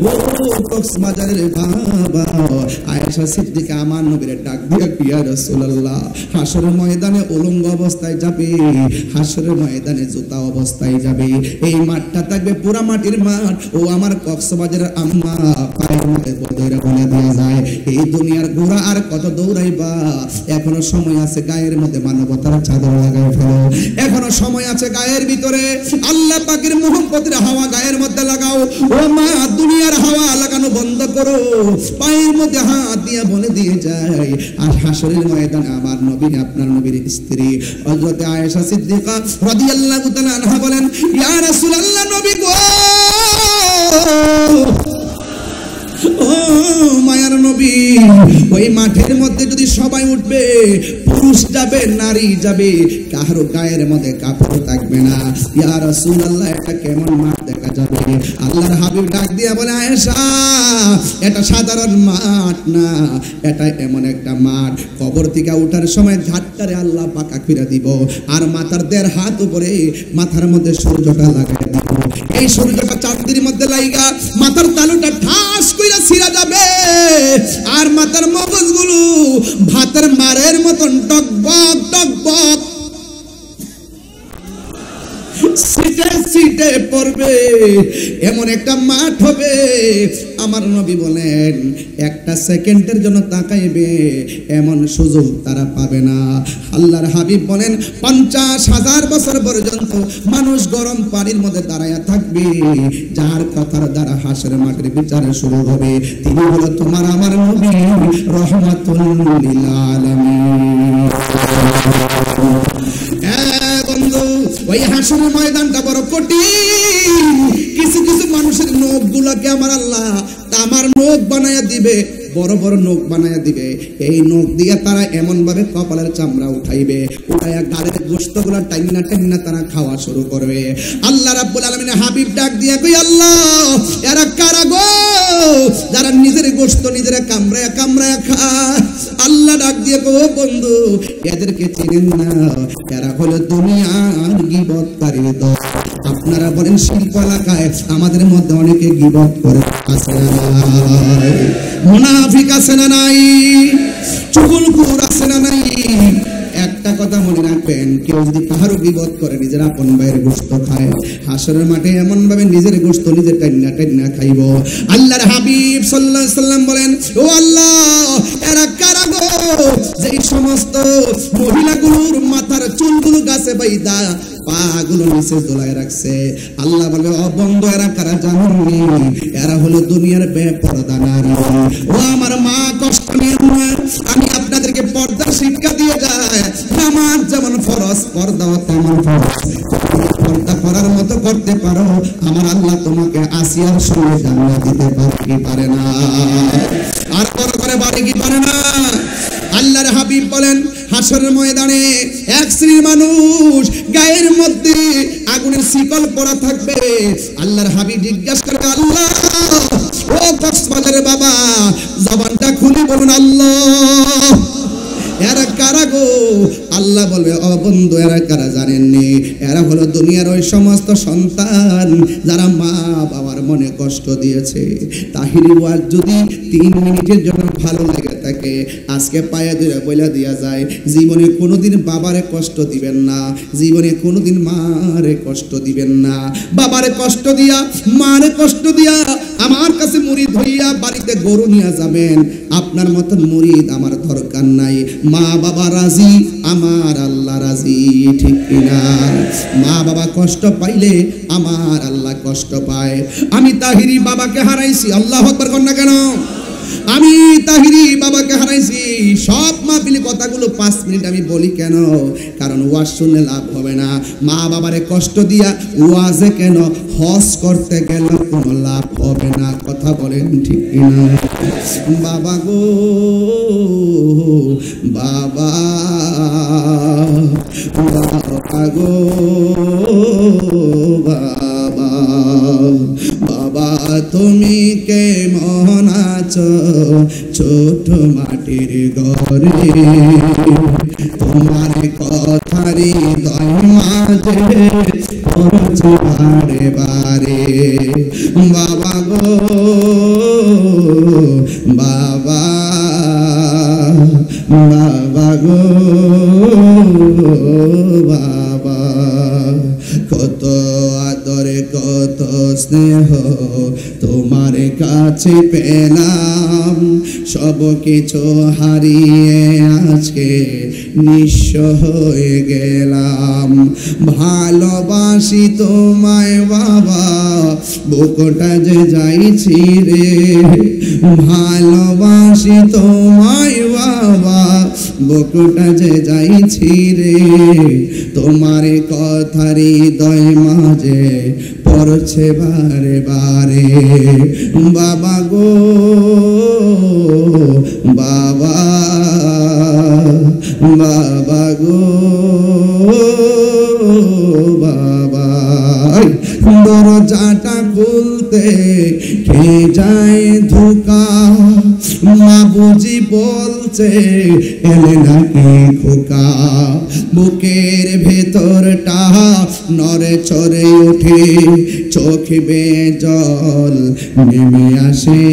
ও কক্সবাজারের বাবা, আয়েশা সিদ্দিকা আমার নবীর ডাক দিয়া ইয়া রাসূলুল্লাহ, হাসরের ময়দানে উলঙ্গ অবস্থায় যাবে, হাসরের ময়দানে জুতা অবস্থায় যাবে, এই মাঠটা থাকবে পুরা মাটির মাঠ। ও আমার কক্সবাজারের আম্মা পায়ের মধ্যে বদরে বলে দিয়ে যায়, এই দুনিয়ার ঘোড়া আর কত দৌড়াইবা, এখনো সময় আছে, গায়ের মধ্যে মানবতার চাদর লাগাই ফেলো, এখনো সময় আছে, গায়ের ভিতরে আল্লাহ পাকের মুহাব্বতের হাওয়া গায়ের মধ্যে লাগাও। ও মা, দুনিয়ার হাওয়া লাগানো বন্ধ করো, পায়ের মধ্যে হাত দিয়ে বলে দিয়ে যায়। আর হাসরের ময়দানে আমার নবী, আপনার নবীর স্ত্রী হযরত আয়েশা সিদ্দিকা রাদিয়াল্লাহু তাআলা আনহা বলেন, ইয়া রাসূলুল্লাহ, নবী গো, ও মায়ার নবী, ওই মাঠের মধ্যে যদি সবাই উঠবে, পুরুষ যাবে, নারী যাবে, কারো গায়ের মধ্যে কাপড় থাকবে না, ইয়া রাসূলুল্লাহ, এটা কেমন মাঠ দেখা যাবে? আল্লাহর হাবিব ডাক দিয়া বলে, আয়েশা, এটা সাধারণ মাঠ না, এটা এমন একটা মাঠ, কবর থেকে ওঠার সময় ঝাটকারে আল্লাহ পাকা ফিরা দিব, আর মাথার 1.5 হাত উপরে মাথার মধ্যে সূর্যটা লাগাই দিব, এই সূর্যটা চাঁদের মধ্যে লাইগা মাথার তালুটা ঠাস কইরা ছিঁড়া যাবে, আর মাথার মগজগুলো ভাতের মারের মতন টকবক টকবক সিটে সিটে পড়বে, এমন একটা মাঠ হবে। আমার নবী বলেন, একটা সেকেন্ডের জন্য তাকাইবে এমন সুযোগ তারা পাবে না। আল্লাহর হাবিব বলেন, 50,000 বছর পর্যন্ত মানুষ গরম পানির মধ্যে দাঁড়ায়া থাকবে, যার কথার দ্বারা হাসরের মাঠের বিচার শুরু হবে, তিনি হলো তোমার আমার নবী রহমাতুল লিল আলামিন। বন্ধু, ওই হাসরের ময়দানটা বড় কঠিন। কিছু কিছু মানুষের নখ গুলাকে আমার আল্লাহ আমার নখ বানায়া দিবে, বড় বড় নখ বানায়া দিবে, এই নখ দিয়ে তারা এমন ভাবে কপালের চামড়া উঠাইবে, উঠাইয়া গালের গোশত গুলা টাইনা টাইনা তারা খাওয়া শুরু করবে। আল্লাহ রাব্বুল আলামিন হাবিব ডাক দিয়া কই, আল্লাহ, এরা কারা গো যারা নিজের গোশত নিজেরা কামড়ায়া কামড়ায়া খায়? আল্লাহ ডাক দিয়ে কই, ও বন্ধু, এদেরকে চিনেন না, এরা হলো দুনিয়ার গীবতকারী দল। আপনারা বলেন, শিল্প এলাকায় আমাদের মধ্যে অনেকে গীবত করে, আছে না নাই? মুনাফিক আছে না নাই? চুগলখোর আছে না নাই? একটা কথা মনে রাখবেন, কেউ যদি কাহারও গীবত করে, নিজের আপন ভাইয়ের গোশত খায়, হাসরের মাঠে এমন ভাবে নিজের গোশত নিজে টাইনা টাইনা খাইব। আল্লাহর হাবিব সাল্লাল্লাহু আলাইহি সাল্লাম বলেন, ও আল্লাহ, এরা কারা গো যেই সমস্ত মহিলাগুলোর মাথার চুলগুলো গাছে বাইদা পাগুলো নিচে দোলায় রাখছে? আল্লাহ বলে, ও বন্ধু, এরা কারা জানেননি? এরা হলো দুনিয়ার বেপরদা নারী। ও আমার মা, কষ্ট নিয়েন না, আমি আপনাদেরকে পর্দার শিক্ষা দিয়ে যায়, নামাজ যেমন ফরজ, পর্দাও তেমন ফরজ। পর্দা করার মতো করতে পারো, আমার আল্লাহ তোমাকে আসিয়ার সঙ্গে জান্নাত দিতে পারে কি পারে না? আর বড় করে বাড়ি কি পারে না? আল্লাহর হাবিব বলেন, হাসরের ময়দানে এক শ্রেণীর মানুষ গায়ের মধ্যে আগুনের শিকল পড়া থাকবে। আল্লাহর হাবিব জিজ্ঞাসা করে, আল্লাহ ও কক্সবাজারের বাবা, জবানটা খুলে বলুন আল্লাহ, এরা কারা গো? আল্লাহ বলবে, ও বন্ধু, এরা কারা জানেননি? এরা হলো দুনিয়ার ওই সমস্ত সন্তান যারা মা বাবার মনে কষ্ট দিয়েছে। তাহিরি ওয়াজ যদি 3 মিনিটের জন্য ভালো লেগে থাকে, আজকে পায়ে ধরে বইলা দিয়া যায়, জীবনে কোনোদিন বাবারে কষ্ট দিবেন না, জীবনে কোনোদিন মারে কষ্ট দিবেন না। বাবারে কষ্ট দিয়া, মারে কষ্ট দিয়া আমার কাছে মুরিদ হইয়া বাড়িতে গরু নিয়ে যাবেন, আপনার মতন মুরিদ আমার দরকার নাই। মা বাবা রাজি, আমার আল্লাহ রাজি, ঠিক কিনা? মা বাবা কষ্ট পাইলে আমার আল্লাহ কষ্ট পায়। আমি তাহিরি বাবাকে হারাইছি, আল্লাহু আকবার কর না কেন? আমি তাহিরি বাবাকে হারাইছি। সব মাহফিলে কথাগুলো 5 মিনিট আমি বলি কেন? কারণ ওয়াজ শুনলে লাভ হবে না। মা বাবারে কষ্ট দিয়া ওয়াজে কেন, হজ করতে গেল কোনো লাভ হবে না। কথা বলেন ঠিক কিনা? বাবা গো বাবা, বাবা গো বাবা, বাবা তুমি কেমন আছো ছোট মাটির ঘরে? তোমার কথারি হৃদয় মাঝে পড়ছে বারে বারে। বাবা গো বাবা, বাবা গো বাবা, কত আদরে কত স্নেহ তোমার কাছে পেলাম, সব কিছু হারিয়ে আজকে নিঃস্ব হয়ে গেলাম। ভালোবাসি তোমায় বাবা, বুকটা যে যাইছি রে। ভালোবাসি তোমায় বাবা, বুকটা যে যাইছি রে। তোমার কথার হৃদয় মাঝে পড়ছে বারে বারে। বাবা গো বাবা, বাবা গো বাবা, দরজাটা খুলতে কে যায় ধোকা? মা বুঝি বলছে এলে নাকি খোকা? বুকের ভেতরটা নড়ে চড়ে ওঠে, চোখ বেয়ে জল নেমে আসে।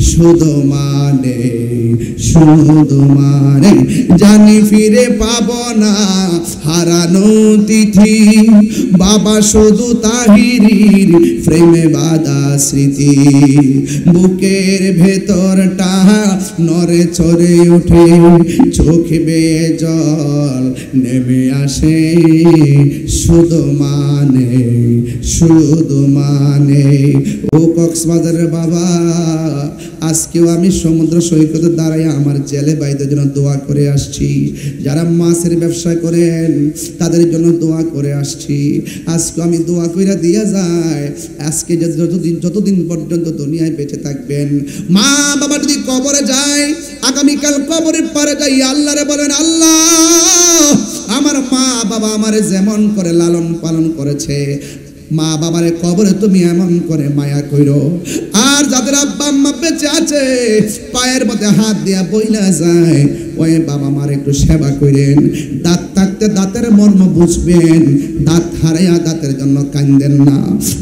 শুধু মানে, শুধু মানে জানি ফিরে পাবো না হারানো তিথি। বাবা শুধু তাহিরির প্রেমে বাঁধা স্মৃতি। বুকের ভেতরটা নড়ে চড়ে ওঠে, চোখ বেয়ে জল নেমে আসে। শুধু মানে, শুধু মানে। ও কক্সবাজারের বাবা, আজকেও আমি সমুদ্র সৈকতে দাঁড়ায় আমার জেলে ভাইদের জন্য দোয়া করে আসছি। যারা মাছের ব্যবসা করেন তাদের জন্য দোয়া করে আসছি। আজকে আমি দোয়া কইরা দিয়া যায়, আজকে যতদিন পর্যন্ত দুনিয়ায় বেঁচে থাকবেন, মা বাবা যদি কবরে যায়, আগামীকাল কবরের পারে যাই আল্লাহরে বলেন, আল্লাহ আমার মা বাবা আমারে যেমন করে লালন পালন করেছে, মা বাবারে কবরে তুমি এমন করে মায়া কইরো। আর যাদের আব্বা আম্মা বেঁচে আছে, পায়ের মধ্যে হাত দিয়া বইলা যায়, ওই বাবা মার একটু সেবা করেন। দাঁত থাকতে দাঁতের মর্ম বুঝবেন, দাঁত হারাইয়া দাঁতের জন্য কান্দেন না।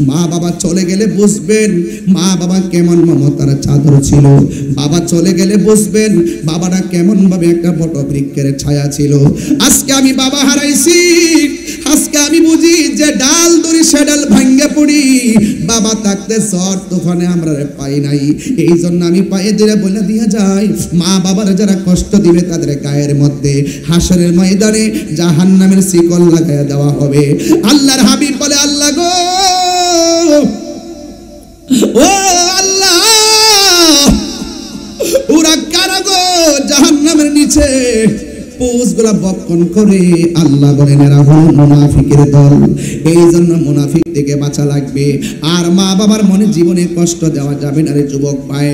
মা বাবা চলে গেলে বুঝবেন মা বাবা কেমন মমতার চাদর ছিল। বাবা চলে গেলে বুঝবেন বাবাটা কেমন ভাবে একটা বট বৃক্ষের ছায়া ছিল। আজকে আমি বাবা হারাইছি, আজকে আমি বুঝি যে ডাল ধরি সে ডাল ভাঙ্গে পড়ি। বাবা থাকতে ঝড় তুফানে আমরা পাই নাই, এই জন্য আমি পায়ে ধরে বলে দিয়ে যাই, মা বাবার যারা কষ্ট দিবে তাদের গায়ের মধ্যে হাসরের ময়দানে জাহান্নামের শিকল লাগাইয়া দেওয়া হবে। আল্লাহর হাবিব বলে, আল্লাহ গো ও আল্লাহ, ওরা কারা গো জাহান্নামের নিচে? পোস্টগুলা বক্ষণ করে আল্লাহ বলেন এরা হলো মুনাফিকের দল। এই জন্য মুনাফিক থেকে বাঁচা লাগবে। আর মা বাবার মনে জীবনে কষ্ট দেওয়া যাবে না রে যুবক ভাই।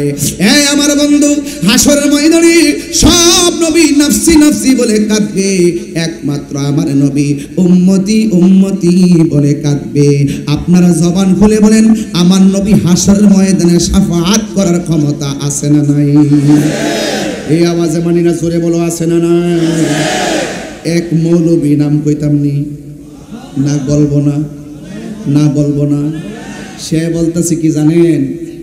এই আমার বন্ধু, হাসরের ময়দানে সব নবী নফসি নফসি বলে কাঁদবে, একমাত্র আমার নবী উম্মতি উম্মতি বলে কাঁদবে। আপনারা জবান খুলে বলেন, আমার নবী হাসরের ময়দানে শাফাআত করার ক্ষমতা আছে না নাই? এই আওয়াজে মানি না, জোরে বলো আছে না নাই? এক মৌলবী নাম কইতাম নি, না বলবো না, না বলবো না। সে বলতেছে কি জানেন?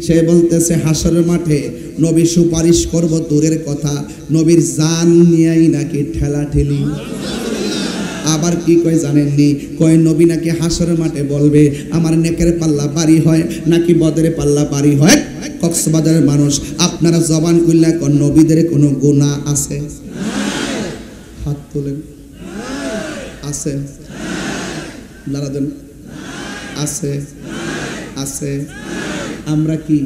সে বলতেছে হাসরের মাঠে নবী সুপারিশ করব দূরের কথা, নবীর জান নিয়েই নাকি ঠেলা ঠেলি। আবার কি কয় জানেননি? কয় নবী নাকি হাসরের মাঠে বলবে আমার নেকের পাল্লা বাড়ি হয় নাকি বদরের পাল্লা বাড়ি হয়। কক্সবাজারের মানুষ, আপনারা জবান খুললে কোন নবীদের কোনো গুনাহ আছে? হাত তোলেন। আছে? নারা দেন। আছে? আছে? আমরা কি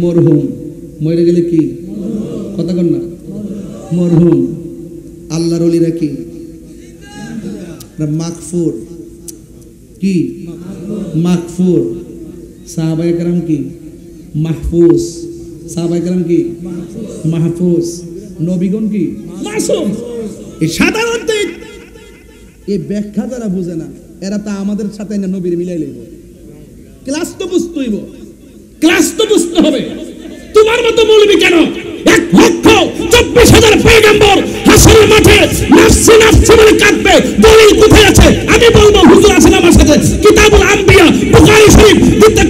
মরহুম? মরে গেলে কি কথা কন না? মরহুম। আল্লাহর ওলিরা কি মাগফুর? কি মাগফুর? সাহাবায়ে কেরাম কি মাহফুজ? সাহাবায়ে কেরাম কি মাহফুজ? নবীগণ কি মাসুম? এই সাধারণত এই ব্যাখ্যা যারা বুঝে না, এরা তা আমাদের সাথে না নবীর মিলাই লইব। ক্লাস তো বুঝতে হইব, ক্লাস তো বুঝতে হবে। তোমার মতো মৌলবি কেন 1,24,000 পয়গম্বর হাসরের মাঠে নাফসি নাফসি বলে কাঁদবে? দলিল কোথায় আছে? আমি বলবো হুজুর আছেন আমার সাথে, কিতাবুল আম্বিয়া বুখারী শরীফ,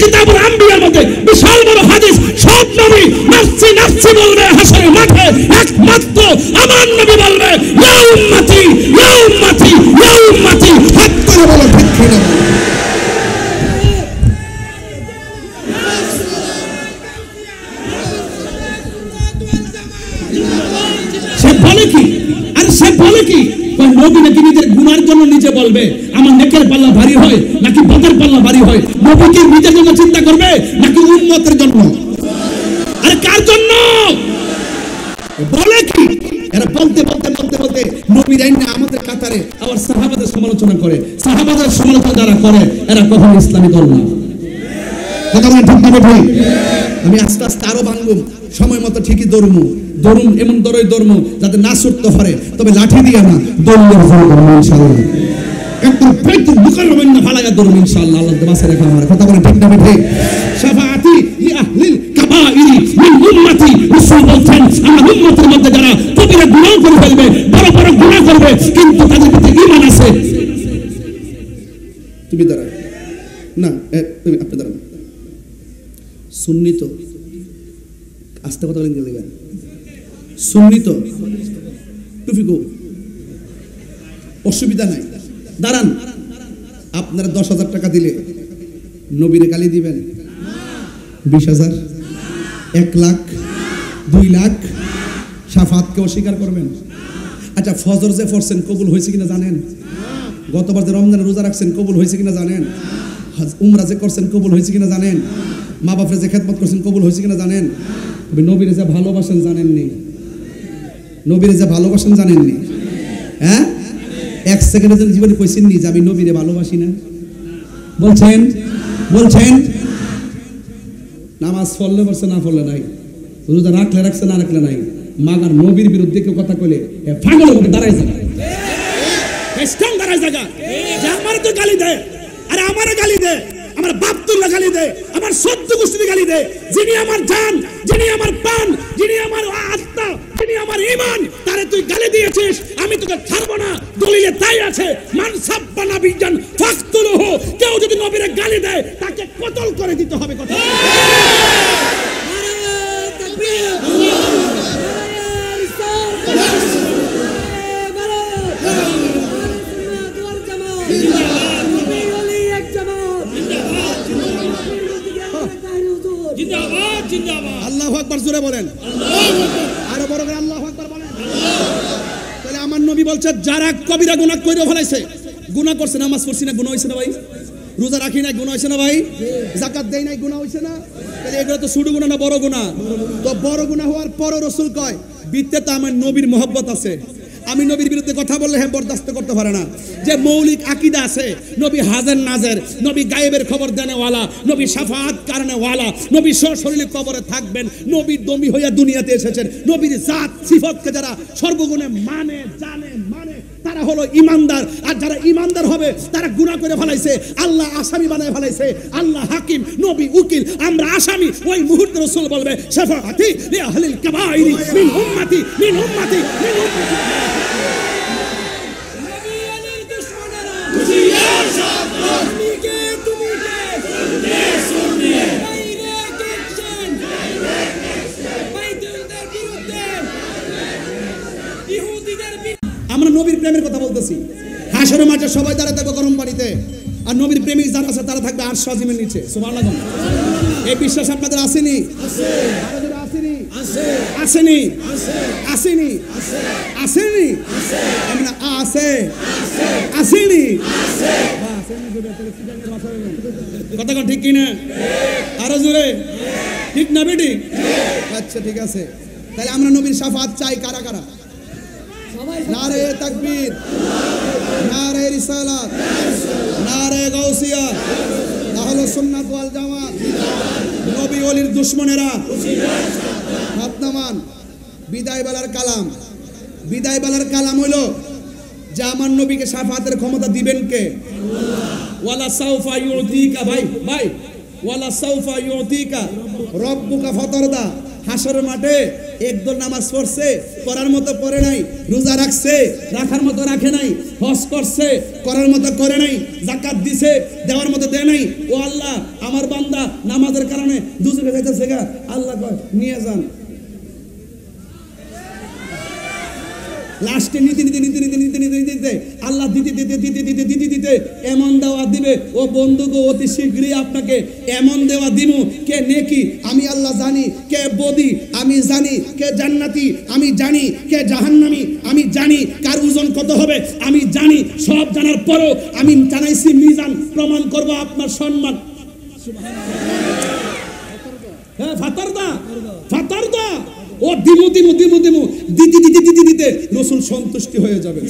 কিতাবুল আম্বিয়ার মধ্যে বিশাল বড় হাদিস। সব নবী নাফসি নাফসি বলবে হাসরের মাঠে, একমাত্র আমার নবী বলবে ইয়া উম্মতি ইয়া উম্মতি ইয়া উম্মতি। হাত করে বলো ঠিক কিনা? সে বলে কি? আর সে বলে কি? নবী নাকি নিজের গুনার জন্য নিজে বলবে আমার নেকের পাল্লা ভারী হয় নাকি বদের পাল্লা ভারী হয়? নবী কি নিজের জন্য চিন্তা করবে নাকি উম্মতের জন্য? আরে কার জন্য বলে কি? এরা বলতে বলতে বলতে বলতে নবীর আইন আমাদের কাতারে আবার সাহাবাদের সমালোচনা করে। সাহাবাদের সমালোচনা যারা করে এরা কখনো ইসলামী দল না। কথা বলেন ঠিক না ভাই? আমি আস্তে আস্তে আরো ভাঙবো, সময় মতো ঠিকই দৌড়মু। দৌড়ুম এমন দৌড়ই দৌড়মু যাতে না ছুটতে পারে, তবে লাঠি দিয়া না, দৌড়ের ফল করবো ইনশাআল্লাহ। একদম পেট বুকের রবেন না ফালাগা দৌড়ুম ইনশাআল্লাহ। আল্লাহ বাসা রেখা আমার। কথা বলেন ঠিক না ভাই? শাফাআতি লি আহলিল কাবাইরি মিন উম্মতি। রাসূল বলছেন আমার উম্মতের মধ্যে যারা কবিরা গুনাহ করে ফেলবে, বড় বড় গুনাহ করবে, কিন্তু তাদের ভিতরে ঈমান আছে। তুমি দাঁড়াও না, তুমি আপনি দাঁড়ান। সুন্নি তো আস্তে কথা বলেন গেলে সুন্নি তো টুফিকো অসুবিধা নাই, দাঁড়ান। আপনারা 10,000 টাকা দিলে নবীরে গালি দিবেন? 20,000, 1 লাখ, 2 লাখ শাফাতকে অস্বীকার করবেন? আচ্ছা, ফজর যে পড়ছেন কবুল হয়েছে কিনা জানেন? গতবার যে রমজানের রোজা রাখছেন কবুল হয়েছে কিনা জানেন? উমরা যে করছেন কবুল হয়েছে কিনা জানেন? মা বাপরে যে খেদমত করছেন কবুল হয়েছে কিনা জানেন? তবে নবীরে যে ভালোবাসেন জানেননি? নবীরে যে ভালোবাসেন জানেননি? হ্যাঁ, 1 সেকেন্ডের জন্য জীবনে কইছেননি যে আমি নবীরে ভালোবাসি না? বলছেন? বলছেন? নামাজ পড়লে পড়ছে, না পড়লে নাই, রোজা রাখলে রাখছে, না রাখলে নাই। মাগার নবীর বিরুদ্ধে কেউ কথা কইলে পাগলের মতো দাঁড়ায় যায়, দাঁড়ায় জায়গা যে আমার তো গালি দেয়, আরে আমারে গালি দেয়, আমার বাপ তুল্লা গালি দেয়, আমার সত্য গোষ্ঠী গালি দেয়। যিনি আমার জান, যিনি আমার প্রাণ, যিনি আমার আত্মা, যিনি আমার ঈমান, তারে তুই গালি দিয়েছিস, আমি তোকে ছাড়বো না। দলিলে তাই আছে, মান সাব্বা নাবিয়ান ফাকতুলুহু। কেউ যদি নবীরে গালি দেয় তাকে কতল করে দিতে হবে। কথা আল্লাহু আকবার জোরে বলেন, আরো বড় করে আল্লাহু আকবার বলেন। তাহলে আমার নবী বলছে যারা কবিরা গুনাহ কইরা ফেলাইছে, গুনাহ করছে, নামাজ পড়ছি না গুনাহ হইছে না ভাই? রোজা রাখি না গুনাহ হইছে না ভাই? যাকাত দেই নাই গুনাহ হইছে না? তাহলে এগুলো তো ছোট গুনাহ না বড় গুনাহ? তো বড় গুনাহ হওয়ার পরও রাসূল কয় বিতে তো আমার নবীর মহব্বত আছে। আমি নবীর বিরুদ্ধে কথা বললে হ্যাঁ বরদাস্ত করতে পারে না। যে মৌলিক আকীদা আছে, নবী হাজার নাজের, নবী গায়েবের খবর দেনেওয়ালা, নবী শাফাআত কারণেওয়ালা, নবী সশরীরে কবরে থাকবেন, নবী দমি হইয়া দুনিয়াতে এসেছেন। নবীর জাত সিফতকে যারা সর্বগুণে মানে জানে মানে তারা হলো ইমানদার। আর যারা ইমানদার হবে তারা গুনাহ করে ফেলাইছে, আল্লাহ আসামি বানায় ফেলাইছে। আল্লাহ হাকিম, নবী উকিল, আমরা আসামি। ওই মুহূর্তে রাসূল বলবে শাফাআতি লি আহলিল কাবাইরি মিন উম্মতি মিন উম্মতি মিন উম্মতি। নবী আলীর দুশমনেরা হুশিয়ার সাবধান, তুমি কে শুনবে ডাইরেক্ট অ্যাকশন বাইতুলদের বিরুদ্ধে, ইহুদিদের বিরুদ্ধে। আমরা নবীর প্রেমের কথা বলতেছি। হাসরের মাঠে সবাই দাঁড়ায় থাকবে গরম পানিতে, আর নবীর প্রেমিক যারা আছে তারা থাকবে আরশ আজিমের নিচে। সুবহানাল্লাহ। এই বিশ্বাস আপনাদের আসেনি? আছে। আসেনি? আছে। আসেনি? আছে। আসেনি? আছে। আসেনি? আছে। আমরা আছে। আছে। আসেনি? আছে। বাস এমনি জোরে তাহলে সিদ্ধান্তের ভাষা হবে। কথা কোন ঠিক কি না? আরো জোরে। ঠিক না বেটি? আচ্ছা ঠিক আছে। তাহলে আমরা নবীর শাফাআত চাই কারা কারা? নারে তাকবীর, নারে রিসালাত, নারে গাউসিয়া, আহলে সুন্নাত ওয়াল জামাত। নবী ওলির দুশমনেরা হাত নামান। বিদায় বেলার কালাম, বিদায় বেলার কালাম হলো যে আমার নবীকে শাফাআতের ক্ষমতা দিবেন কে? ওয়ালা সাউফা ইউতিকা, ভাই ভাই, ওয়ালা সাউফা ইউতিকা রব্বুকা ফাতারদা। হাসরের মাঠে একদল নামাজ পড়ছে, করার মতো পড়ে নাই, রোজা রাখছে, রাখার মতো রাখে নাই, হজ করছে, করার মতো করে নাই, যাকাত দিছে, দেওয়ার মতো দেয় নাই। ও আল্লাহ, আমার বান্দা নামাজের কারণে দুজকে যাইতেছে গা, আল্লাহ কয় নিয়ে যান। লাস্টে নীতি নীতি নীতি নীতি নীতি নীতি দিতে আল্লাহ দিতে দিতে দিতে দিতে দিতে দিতে এমন দেওয়া দিবে, ও বন্ধু গো অতি শীঘ্রই আপনাকে এমন দেওয়া দিব, কে নেকি আমি আল্লাহ জানি, কে বদি আমি জানি, কে জান্নাতি আমি জানি, কে জাহান্নামী আমি জানি, কার ওজন কত হবে আমি জানি। সব জানার পরও আমি জানাইছি মিজান প্রমাণ করব আপনার সম্মান। হ্যাঁ ফাতারদা, ফাতারদা। ও দিমু দিমু দিমু দিমু দিতে দিতে দিতে দিতে রাসূল সন্তুষ্টি হয়ে যাবে।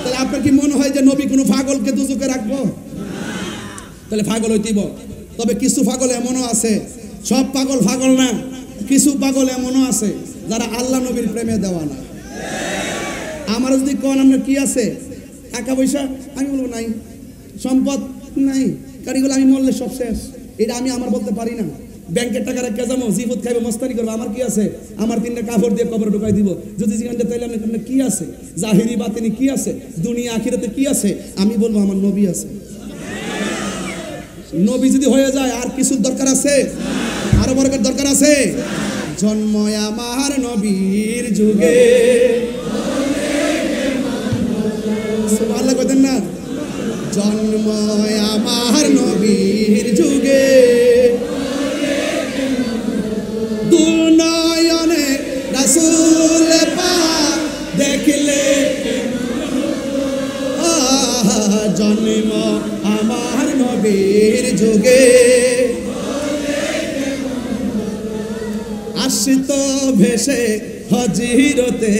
তাহলে আপনার কি মনে হয় যে নবী কোনো পাগলকে দুজকে রাখবো? তাহলে পাগল হইতেইব। তবে কিছু পাগল এমনও আছে, সব পাগল পাগল না, কিছু পাগল এমনও আছে যারা আল্লাহ নবীর প্রেমে দেওয়া না। আমার যদি কোন আপনার কি আছে টাকা পয়সা, আমি বলবো নাই, সম্পদ নাই, কারিগুলো আমি মরলে সব শেষ, এটা আমি আমার বলতে পারি না। ব্যাংকের টাকা রেখে যাবো, জিফুত খাইবো, মস্তানি করবো, আমার কি আছে? আমার 3টা কাপড় দিয়ে কবরে ঢুকাই দিব। যদি জিজ্ঞাসা তাইলে আপনার কি আছে? জাহিরি বাতিনি কি আছে? দুনিয়া আখিরাতে কি আছে? আমি বলবো আমার নবী আছে। নবী যদি হয়ে যায় আর কিছুর দরকার আছে? আরো বরকত দরকার আছে? জন্ম আমার নবীর যুগে, সুবহানাল্লাহ কইতেন না? জন্ম আমার নবীর যুগে, দুনয়নে রাসূল পাক দেখলে, জন্ম আমার নবীর যুগে, আসিত ভেসে হজিরতে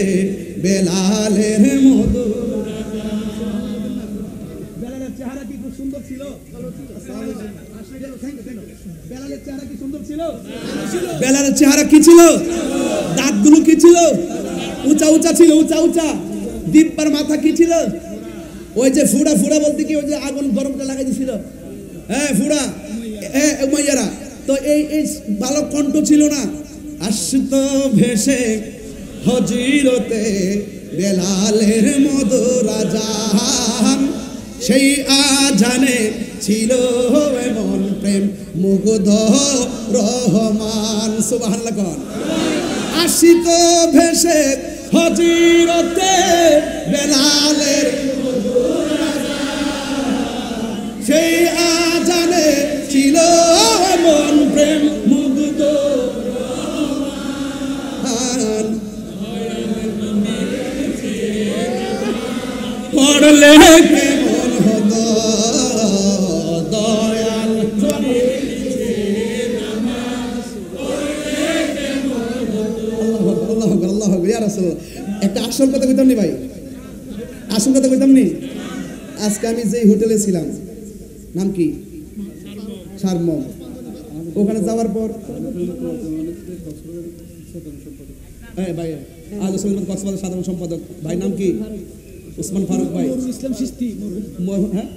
বেলালের মধুর। বেলালের চেহারা কি খুব সুন্দর ছিল? বেলালের চেহারা কি সুন্দর ছিল? বেলালের চেহারা কি ছিল? দাঁতগুলো কি ছিল? উঁচা উঁচা ছিল, উঁচা উঁচা। দিব্যার মাথা কি ছিল? ওই যে ফুড়া, ফুড়া বলতে কি ওই যে আগুন গরমটা লাগাই দিছিল, হ্যাঁ ফুড়া, মাইয়ারা তো এই ভালো কণ্ঠ ছিল না। আসত ভেসে হজিরতে বেলালের মধুর আজান, সেই আজানে ছিল এমন প্রেম মুগ্ধ রহমান। সুবহানাল্লাহ কোন? আসিত ভেসে হজিরতে বেলালের সেই আজানে ছিল এমন প্রেম মুগ্ধ রহমান। পড়লে কেমন হতো দয়াল, আল্লাহু আকবার, আল্লাহু আকবার। আসল কথা কইতাম নি ভাই, আসল কথা কইতাম নি। আজকে আমি যেই হোটেলে ছিলাম, নাম কি, সারমম, ওখানে যাওয়ার পর ভাই কক্সবাজার সাধারণ সম্পাদক ভাই নাম কি, উসমান ফারুক ভাই, ইসলাম চিশতি, হ্যাঁ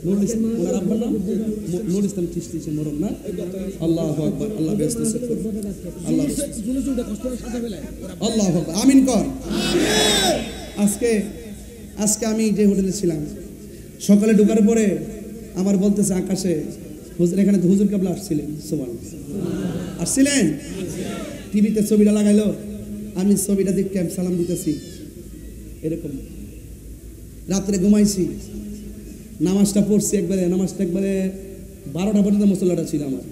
নুরুল ইসলাম, ওনার আব্বার নাম নুরুল ইসলাম চিশতি মরণ না। আল্লাহু আকবার, আল্লাহ ব্যস্ত করুন, আল্লাহ আল্লাহু আকবার, আমিন কর। আজকে আমি যে হোটেলে ছিলাম, সকালে ঢোকার পরে আমার বলতেছে আকাশে, হুজুর এখানে তো হুজুর কেবলা আসছিলেন, সুবহানাল্লাহ, আসছিলেন, টিভিতে ছবিটা লাগাইলো, আমি ছবিটা দেখে সালাম দিতেছি, এরকম রাত্রে ঘুমাইছি, নামাজটা পড়ছি একবারে, নামাজটা একবারে 12টা পর্যন্ত মুসল্লাটা ছিল আমার,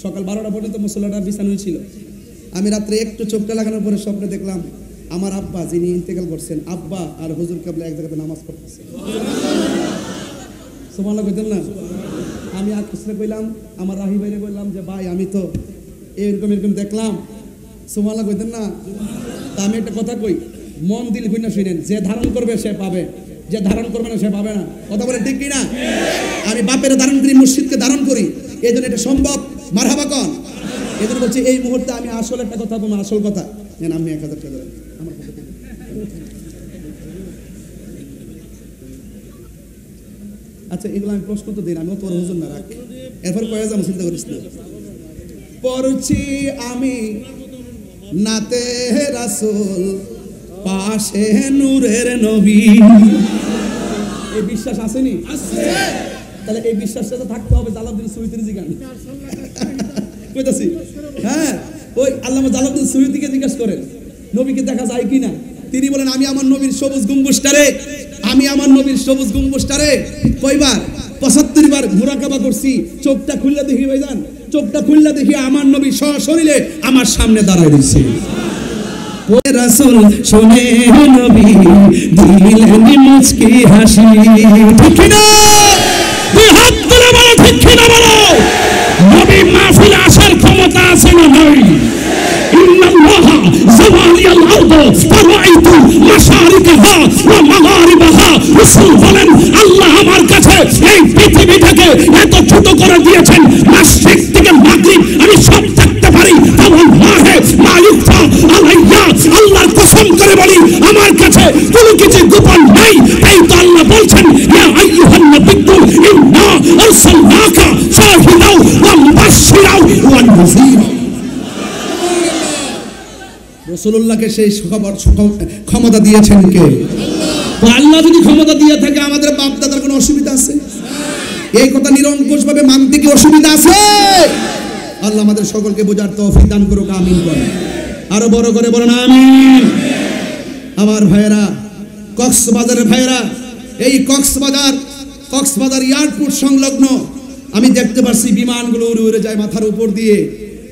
সকাল 12টা পর্যন্ত মুসল্লাটা বিছানোই ছিল। আমি রাত্রে একটু চোখটা লাগানোর পরে স্বপ্নে দেখলাম আমার আব্বা যিনি ইন্তেকাল করছেন, আব্বা আর হুজুর কেবলা এক জায়গাতে নামাজ পড়তেছে, সুবহানাল্লাহ কইতেন না। আমি আকাশে কইলাম, আমার রাহি ভাইরে বললাম যে ভাই আমি তো এরকম এরকম দেখলাম, সুবহানাল্লাহ কইতেন না। তা আমি একটা কথা কই, মন দিল কইনা শুনেন, যে ধারণ করবে সে পাবে, যে ধারণ করবে না সে পাবে না, কথা বলে ঠিক কিনা? আমি বাপের ধারণ করি, মসজিদকে ধারণ করি, এই জন্য এটা সম্ভব, মারহাবা কন। এই জন্য বলছি এই মুহূর্তে আমি আসল একটা কথা বলবো, আসল কথা, আমি 1000 টাকা দেন আমার পক্ষ থেকে। আচ্ছা এগুলো আমি প্রশ্ন তো দিন, আমিও তোর হুজুর না রাখ, এরপর কয়ে যাবো, চিন্তা করিস না। পড়ছি আমি নাতে রাসূল, পাশে নূরের নবী, এই বিশ্বাস আসেনি? তাহলে এই বিশ্বাসটা তো থাকতে হবে জালালউদ্দিন সুয়ুতির জিগান কইতাছি। হ্যাঁ, ওই আল্লামা জালালউদ্দিন সুয়ুতিকে জিজ্ঞাসা করেন নবীকে দেখা যায় কিনা, তিনি বলেন আমি আমার নবীর সবুজ গম্বুজটারে, আমি আমার নবীর সবুজ গম্বুজটারে কয়বার, 75 বার মুরাকাবা করছি, চোখটা খুললে দেখি ভাইজান, চোখটা খুললে দেখি আমার নবী সশরীরে আমার সামনে দাঁড়ায় রয়েছে। ওরে রাসূল শুনে নবী দিলেন মুচকি হাসি, ঠিক না? তুই হাত তুলে বলো ঠিক না, বলো নবী মাহফিলে আসার ক্ষমতা আছে না নাই? ইন্নাল্লাহা যাওয়ালিয়াল আরদ ফারাইতু মাশারিকাহা ওয়া মাগারিবাহা, রাসূল বলেন আল্লাহ আমার কাছে এই পৃথিবীটাকে এত ছোট করে দিয়েছেন, মাশরিক থেকে মাগরিব আমি সব দেখতে পারি, তাওয়াল্লাহি মা ইউফা আলাইয়া, আল্লাহর কসম করে বলি আমার কাছে কোনো কিছু গোপন নাই। তাই তো আল্লাহ বলছেন ইয়া আইয়ুহান নাবিয়্যু ইন্না আরসালনাকা শাহিদাও ওয়া মুবাশশিরাও ওয়া নাযীরা। রাসূলুল্লাহকে সেই ক্ষমতা দিয়েছেন কে? তো আল্লাহ যদি ক্ষমতা দিয়ে থাকে আমাদের বাপ দাদার কোনো অসুবিধা আছে? এই কথা নিরঙ্কুশ ভাবে মানতে কি অসুবিধা আছে? আল্লাহ আমাদের সকলকে বোঝার তৌফিক দান করুক, আমিন বলেন। আরো বড় করে বলেন আমিন। আমার ভাইয়েরা, কক্সবাজারের ভাইয়েরা, এই কক্সবাজার এয়ারপোর্ট সংলগ্ন আমি দেখতে পাচ্ছি বিমানগুলো উড়ে উড়ে যায় মাথার উপর দিয়ে,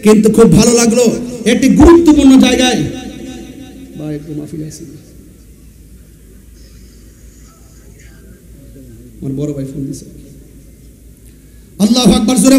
কিন্তু খুব ভালো লাগলো একটি গুরুত্বপূর্ণ জায়গায় ভাই একটু মাহফিল আছে, আমার বড় ভাই ফোন দিয়েছে, আল্লাহু আকবার জোরে